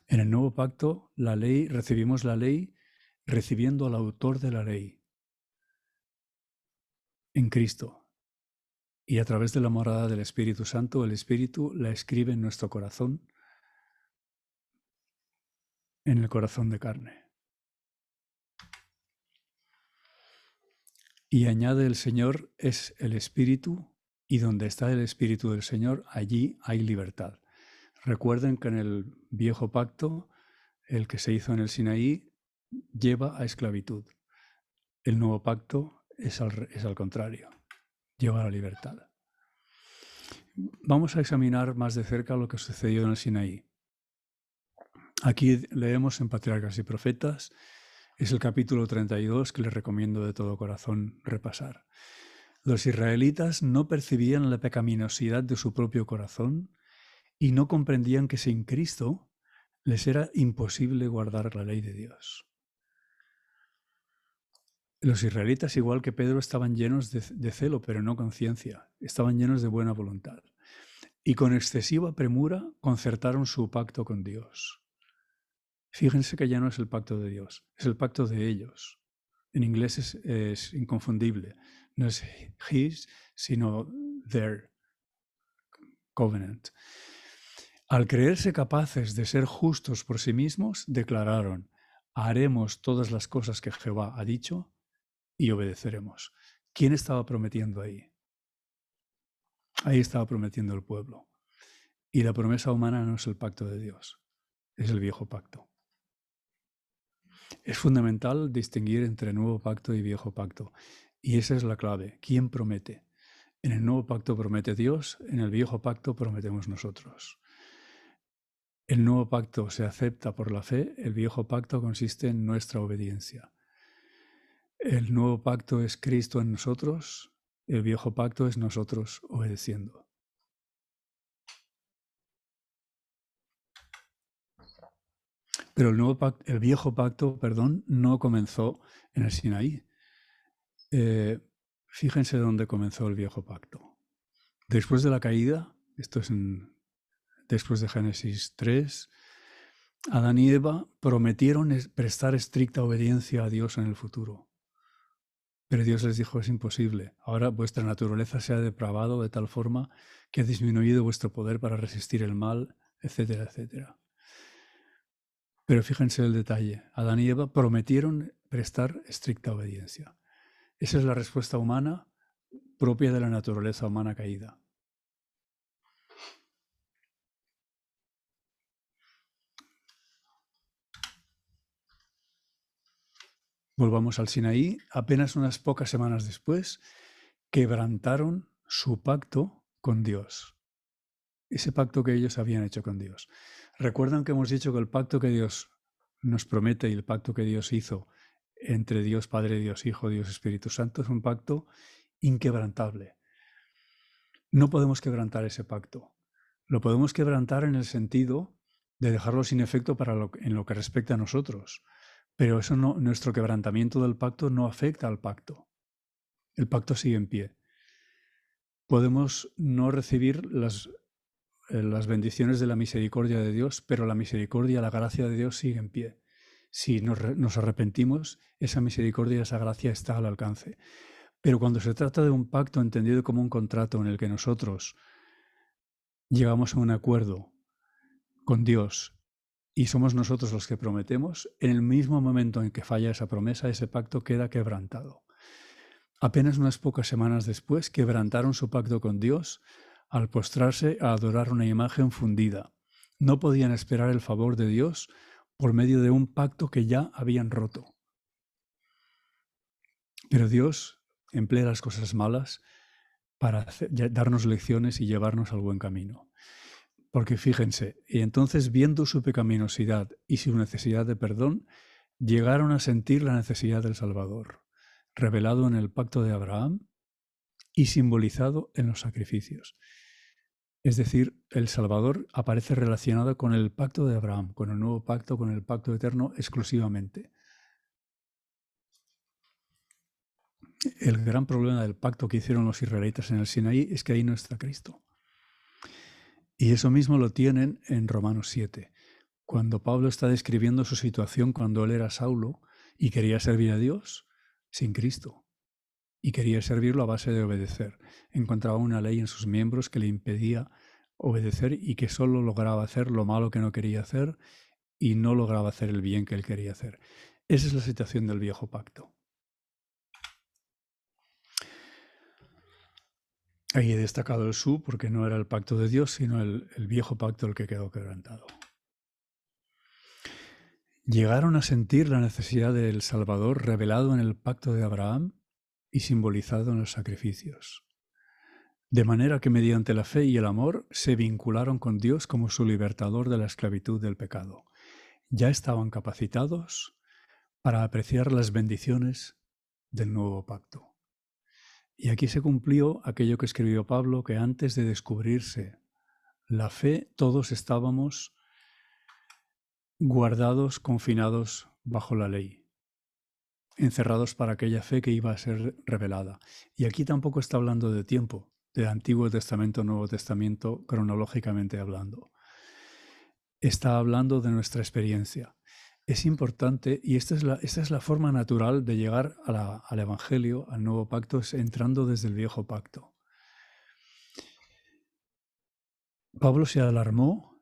A: En el nuevo pacto, recibimos la ley recibiendo al autor de la ley, en Cristo. Y a través de la morada del Espíritu Santo, el Espíritu la escribe en nuestro corazón, en el corazón de carne. Y añade el Señor es el Espíritu, y donde está el Espíritu del Señor, allí hay libertad. Recuerden que en el viejo pacto, el que se hizo en el Sinaí, lleva a esclavitud. El nuevo pacto es al contrario, lleva a la libertad. Vamos a examinar más de cerca lo que sucedió en el Sinaí. Aquí leemos en Patriarcas y Profetas, es el capítulo 32 que les recomiendo de todo corazón repasar. Los israelitas no percibían la pecaminosidad de su propio corazón y no comprendían que sin Cristo les era imposible guardar la ley de Dios. Los israelitas, igual que Pedro, estaban llenos de celo, pero no conciencia. Estaban llenos de buena voluntad. Y con excesiva premura concertaron su pacto con Dios. Fíjense que ya no es el pacto de Dios, es el pacto de ellos. En inglés es inconfundible. No es his, sino their covenant. Al creerse capaces de ser justos por sí mismos, declararon, haremos todas las cosas que Jehová ha dicho y obedeceremos. ¿Quién estaba prometiendo ahí? Ahí estaba prometiendo el pueblo. Y la promesa humana no es el pacto de Dios, es el viejo pacto. Es fundamental distinguir entre nuevo pacto y viejo pacto. Y esa es la clave. ¿Quién promete? En el nuevo pacto promete Dios, en el viejo pacto prometemos nosotros. El nuevo pacto se acepta por la fe, el viejo pacto consiste en nuestra obediencia. El nuevo pacto es Cristo en nosotros, el viejo pacto es nosotros obedeciendo. Pero el viejo pacto, no comenzó en el Sinaí. Fíjense dónde comenzó el viejo pacto. Después de la caída, esto es después de Génesis 3, Adán y Eva prometieron prestar estricta obediencia a Dios en el futuro. Pero Dios les dijo, es imposible. Ahora vuestra naturaleza se ha depravado de tal forma que ha disminuido vuestro poder para resistir el mal, etcétera, etcétera. Pero fíjense el detalle. Adán y Eva prometieron prestar estricta obediencia. Esa es la respuesta humana propia de la naturaleza humana caída. Volvamos al Sinaí. Apenas unas pocas semanas después, quebrantaron su pacto con Dios. Ese pacto que ellos habían hecho con Dios. Recuerdan que hemos dicho que el pacto que Dios nos promete y el pacto que Dios hizo entre Dios Padre, Dios Hijo, Dios Espíritu Santo es un pacto inquebrantable. No podemos quebrantar ese pacto. Lo podemos quebrantar en el sentido de dejarlo sin efecto en lo que respecta a nosotros. Pero eso no, nuestro quebrantamiento del pacto no afecta al pacto. El pacto sigue en pie. Podemos no recibir las bendiciones de la misericordia de Dios, pero la misericordia, la gracia de Dios sigue en pie. Si nos arrepentimos, esa misericordia, esa gracia está al alcance. Pero cuando se trata de un pacto entendido como un contrato en el que nosotros llegamos a un acuerdo con Dios y somos nosotros los que prometemos, en el mismo momento en que falla esa promesa, ese pacto queda quebrantado. Apenas unas pocas semanas después, quebrantaron su pacto con Dios al postrarse a adorar una imagen fundida. No podían esperar el favor de Dios por medio de un pacto que ya habían roto. Pero Dios emplea las cosas malas para darnos lecciones y llevarnos al buen camino. Porque fíjense, y entonces viendo su pecaminosidad y su necesidad de perdón, llegaron a sentir la necesidad del Salvador, revelado en el pacto de Abraham y simbolizado en los sacrificios. Es decir, el Salvador aparece relacionado con el pacto de Abraham, con el nuevo pacto, con el pacto eterno exclusivamente. El gran problema del pacto que hicieron los israelitas en el Sinaí es que ahí no está Cristo. Y eso mismo lo tienen en Romanos 7, cuando Pablo está describiendo su situación cuando él era Saulo y quería servir a Dios sin Cristo. Y quería servirlo a base de obedecer. Encontraba una ley en sus miembros que le impedía obedecer y que solo lograba hacer lo malo que no quería hacer y no lograba hacer el bien que él quería hacer. Esa es la situación del viejo pacto. Ahí he destacado el su porque no era el pacto de Dios, sino el viejo pacto el que quedó quebrantado. Llegaron a sentir la necesidad del Salvador revelado en el pacto de Abraham y simbolizado en los sacrificios. De manera que mediante la fe y el amor se vincularon con Dios como su libertador de la esclavitud del pecado. Ya estaban capacitados para apreciar las bendiciones del nuevo pacto. Y aquí se cumplió aquello que escribió Pablo, que antes de descubrirse la fe, todos estábamos guardados, confinados bajo la ley, encerrados para aquella fe que iba a ser revelada. Y aquí tampoco está hablando de tiempo, de Antiguo Testamento, Nuevo Testamento, cronológicamente hablando. Está hablando de nuestra experiencia. Es importante, y esta es la forma natural de llegar al Evangelio, al Nuevo Pacto, es entrando desde el Viejo Pacto. Pablo se alarmó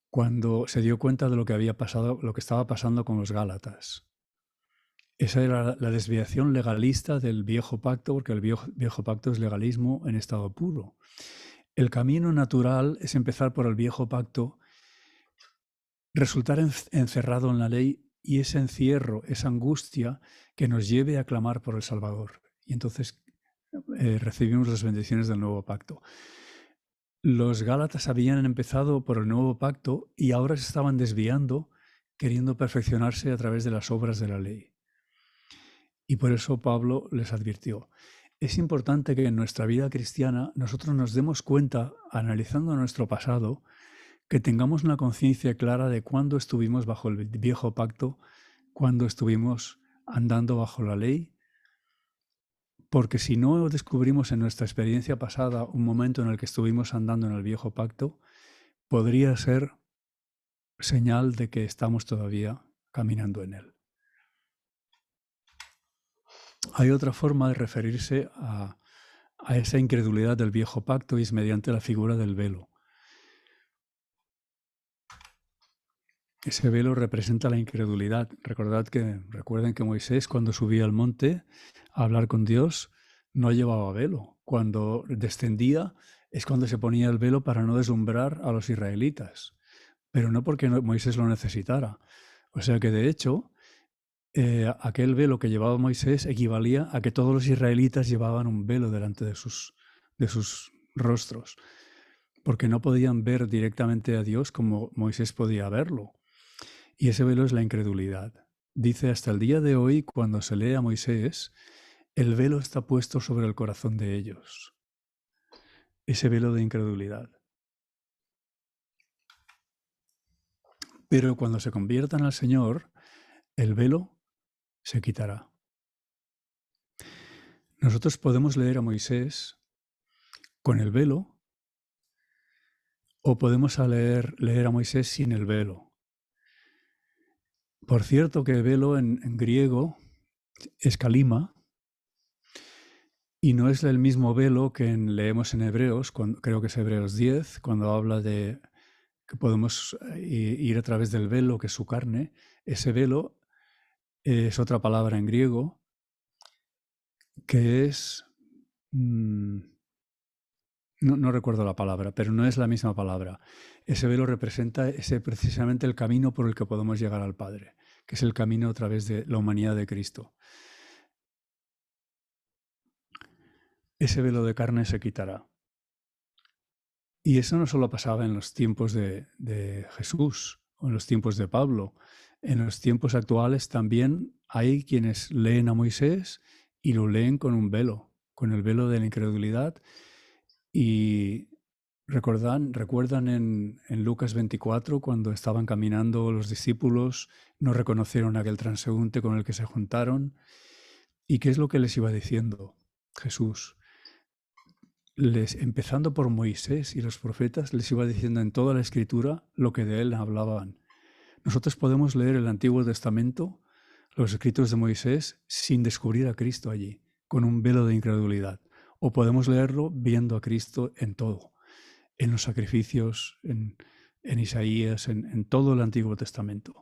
A: cuando se dio cuenta de lo que había pasado, lo que estaba pasando con los Gálatas. Esa era la desviación legalista del Viejo Pacto, porque el Viejo Pacto es legalismo en estado puro. El camino natural es empezar por el Viejo Pacto, resultar encerrado en la ley y ese encierro, esa angustia que nos lleve a clamar por el Salvador. Y entonces recibimos las bendiciones del Nuevo Pacto. Los Gálatas habían empezado por el Nuevo Pacto y ahora se estaban desviando, queriendo perfeccionarse a través de las obras de la ley. Y por eso Pablo les advirtió. Es importante que en nuestra vida cristiana nosotros nos demos cuenta, analizando nuestro pasado, que tengamos una conciencia clara de cuándo estuvimos bajo el viejo pacto, cuándo estuvimos andando bajo la ley, porque si no descubrimos en nuestra experiencia pasada un momento en el que estuvimos andando en el viejo pacto, podría ser señal de que estamos todavía caminando en él. Hay otra forma de referirse a esa incredulidad del viejo pacto y es mediante la figura del velo. Ese velo representa la incredulidad. Recuerden que Moisés, cuando subía al monte a hablar con Dios, no llevaba velo. Cuando descendía es cuando se ponía el velo para no deslumbrar a los israelitas, pero no porque Moisés lo necesitara. O sea que de hecho, aquel velo que llevaba Moisés equivalía a que todos los israelitas llevaban un velo delante de sus rostros, porque no podían ver directamente a Dios como Moisés podía verlo. Y ese velo es la incredulidad. Dice, hasta el día de hoy, cuando se lee a Moisés, el velo está puesto sobre el corazón de ellos. Ese velo de incredulidad. Pero cuando se conviertan al Señor, el velo se quitará. Nosotros podemos leer a Moisés con el velo o podemos leer a Moisés sin el velo. Por cierto que el velo en griego es kalima y no es el mismo velo que leemos en Hebreos, creo que es Hebreos 10, cuando habla de que podemos ir a través del velo, que es su carne. Ese velo es otra palabra en griego que es... no recuerdo la palabra, pero no es la misma palabra. Ese velo representa precisamente el camino por el que podemos llegar al Padre, que es el camino a través de la humanidad de Cristo. Ese velo de carne se quitará. Y eso no solo pasaba en los tiempos de Jesús o en los tiempos de Pablo. En los tiempos actuales también hay quienes leen a Moisés y lo leen con un velo, con el velo de la incredulidad. Y recuerdan en Lucas 24, cuando estaban caminando los discípulos, no reconocieron a aquel transeúnte con el que se juntaron. ¿Y qué es lo que les iba diciendo Jesús? Empezando por Moisés y los profetas, les iba diciendo en toda la Escritura lo que de él hablaban. Nosotros podemos leer el Antiguo Testamento, los escritos de Moisés, sin descubrir a Cristo allí, con un velo de incredulidad. O podemos leerlo viendo a Cristo en todo, en los sacrificios, en Isaías, en todo el Antiguo Testamento.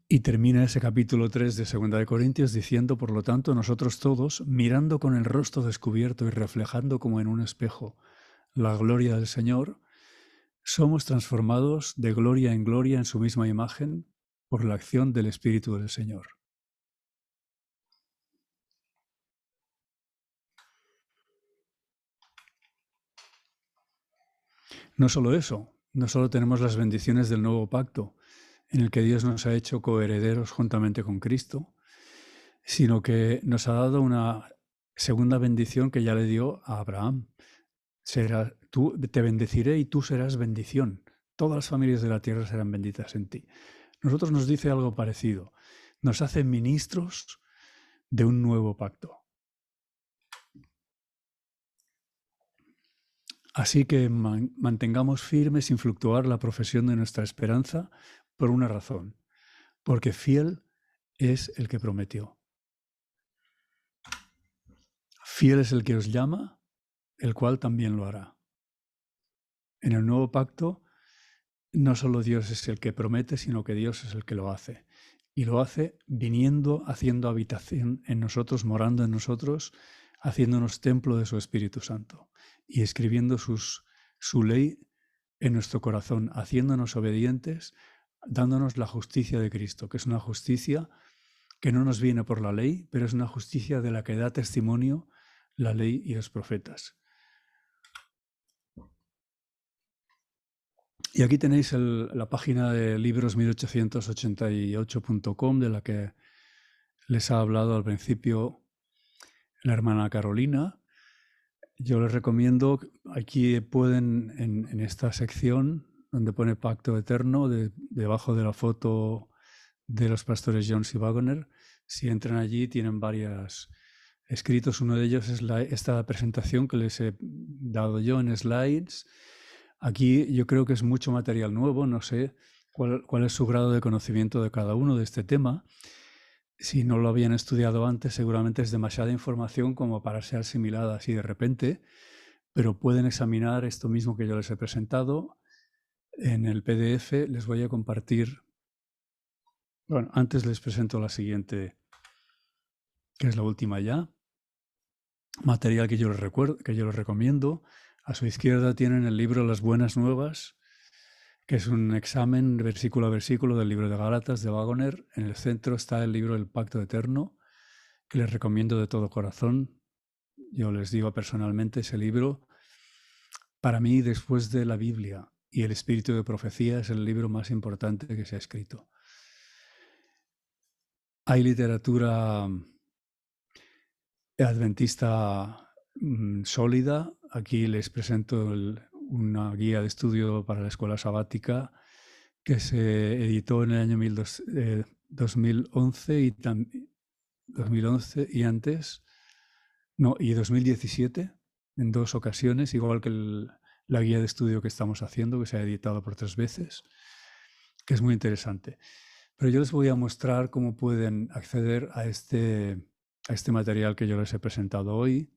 A: Y termina ese capítulo 3 de 2 de Corintios diciendo, por lo tanto, nosotros todos, mirando con el rostro descubierto y reflejando como en un espejo la gloria del Señor, somos transformados de gloria en gloria en su misma imagen por la acción del Espíritu del Señor. No solo eso, no solo tenemos las bendiciones del nuevo pacto, en el que Dios nos ha hecho coherederos juntamente con Cristo, sino que nos ha dado una segunda bendición que ya le dio a Abraham. Te bendeciré y tú serás bendición. Todas las familias de la tierra serán benditas en ti. Nosotros nos dice algo parecido. Nos hace ministros de un nuevo pacto. Así que mantengamos firme sin fluctuar la profesión de nuestra esperanza por una razón, porque fiel es el que prometió. Fiel es el que os llama, el cual también lo hará. En el nuevo pacto, no solo Dios es el que promete, sino que Dios es el que lo hace. Y lo hace viniendo, haciendo habitación en nosotros, morando en nosotros, haciéndonos templo de su Espíritu Santo y escribiendo su ley en nuestro corazón, haciéndonos obedientes, dándonos la justicia de Cristo, que es una justicia que no nos viene por la ley, pero es una justicia de la que da testimonio la ley y los profetas. Y aquí tenéis la página de libros1888.com, de la que les ha hablado al principio la hermana Carolina. Yo les recomiendo, aquí pueden, en esta sección donde pone Pacto Eterno, debajo de la foto de los pastores Jones y Wagoner, si entran allí tienen varios escritos. Uno de ellos es esta presentación que les he dado yo en slides. Aquí yo creo que es mucho material nuevo, no sé cuál es su grado de conocimiento de cada uno de este tema. Si no lo habían estudiado antes, seguramente es demasiada información como para ser asimilada así de repente, pero pueden examinar esto mismo que yo les he presentado. En el PDF les voy a compartir. Bueno, antes les presento la siguiente, que es la última ya. Material que yo les recomiendo. A su izquierda tienen el libro Las Buenas Nuevas, que es un examen versículo a versículo del libro de Gálatas de Waggoner. En el centro está el libro El Pacto Eterno, que les recomiendo de todo corazón. Yo les digo personalmente, ese libro, para mí, después de la Biblia y el Espíritu de Profecía, es el libro más importante que se ha escrito. Hay literatura adventista sólida. Aquí les presento una guía de estudio para la escuela sabática que se editó en el año 2011 y 2011 y antes, no, y 2017, en 2 ocasiones, igual que la guía de estudio que estamos haciendo, que se ha editado por 3 veces, que es muy interesante. Pero yo les voy a mostrar cómo pueden acceder a este material que yo les he presentado hoy,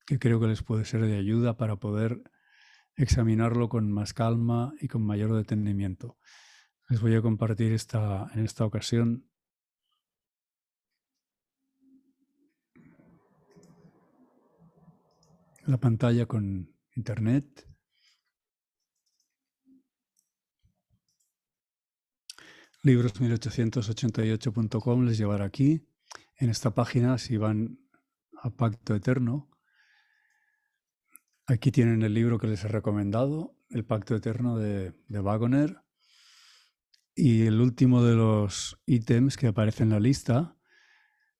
A: que creo que les puede ser de ayuda para poder examinarlo con más calma y con mayor detenimiento. Les voy a compartir en esta ocasión la pantalla con internet. Libros1888.com les llevará aquí. En esta página, si van a Pacto Eterno, aquí tienen el libro que les he recomendado, El Pacto Eterno de Waggoner. Y el último de los ítems que aparece en la lista,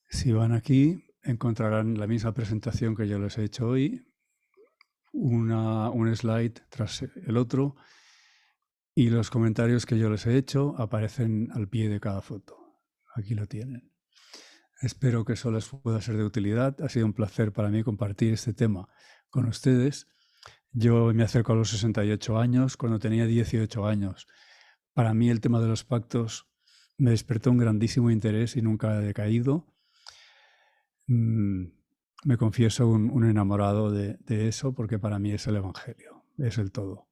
A: si van aquí, encontrarán la misma presentación que yo les he hecho hoy, un slide tras el otro, y los comentarios que yo les he hecho aparecen al pie de cada foto. Aquí lo tienen. Espero que eso les pueda ser de utilidad. Ha sido un placer para mí compartir este tema con ustedes. Yo me acerco a los 68 años, cuando tenía 18 años. Para mí el tema de los pactos me despertó un grandísimo interés y nunca ha decaído. Me confieso un enamorado de eso, porque para mí es el Evangelio, es el todo.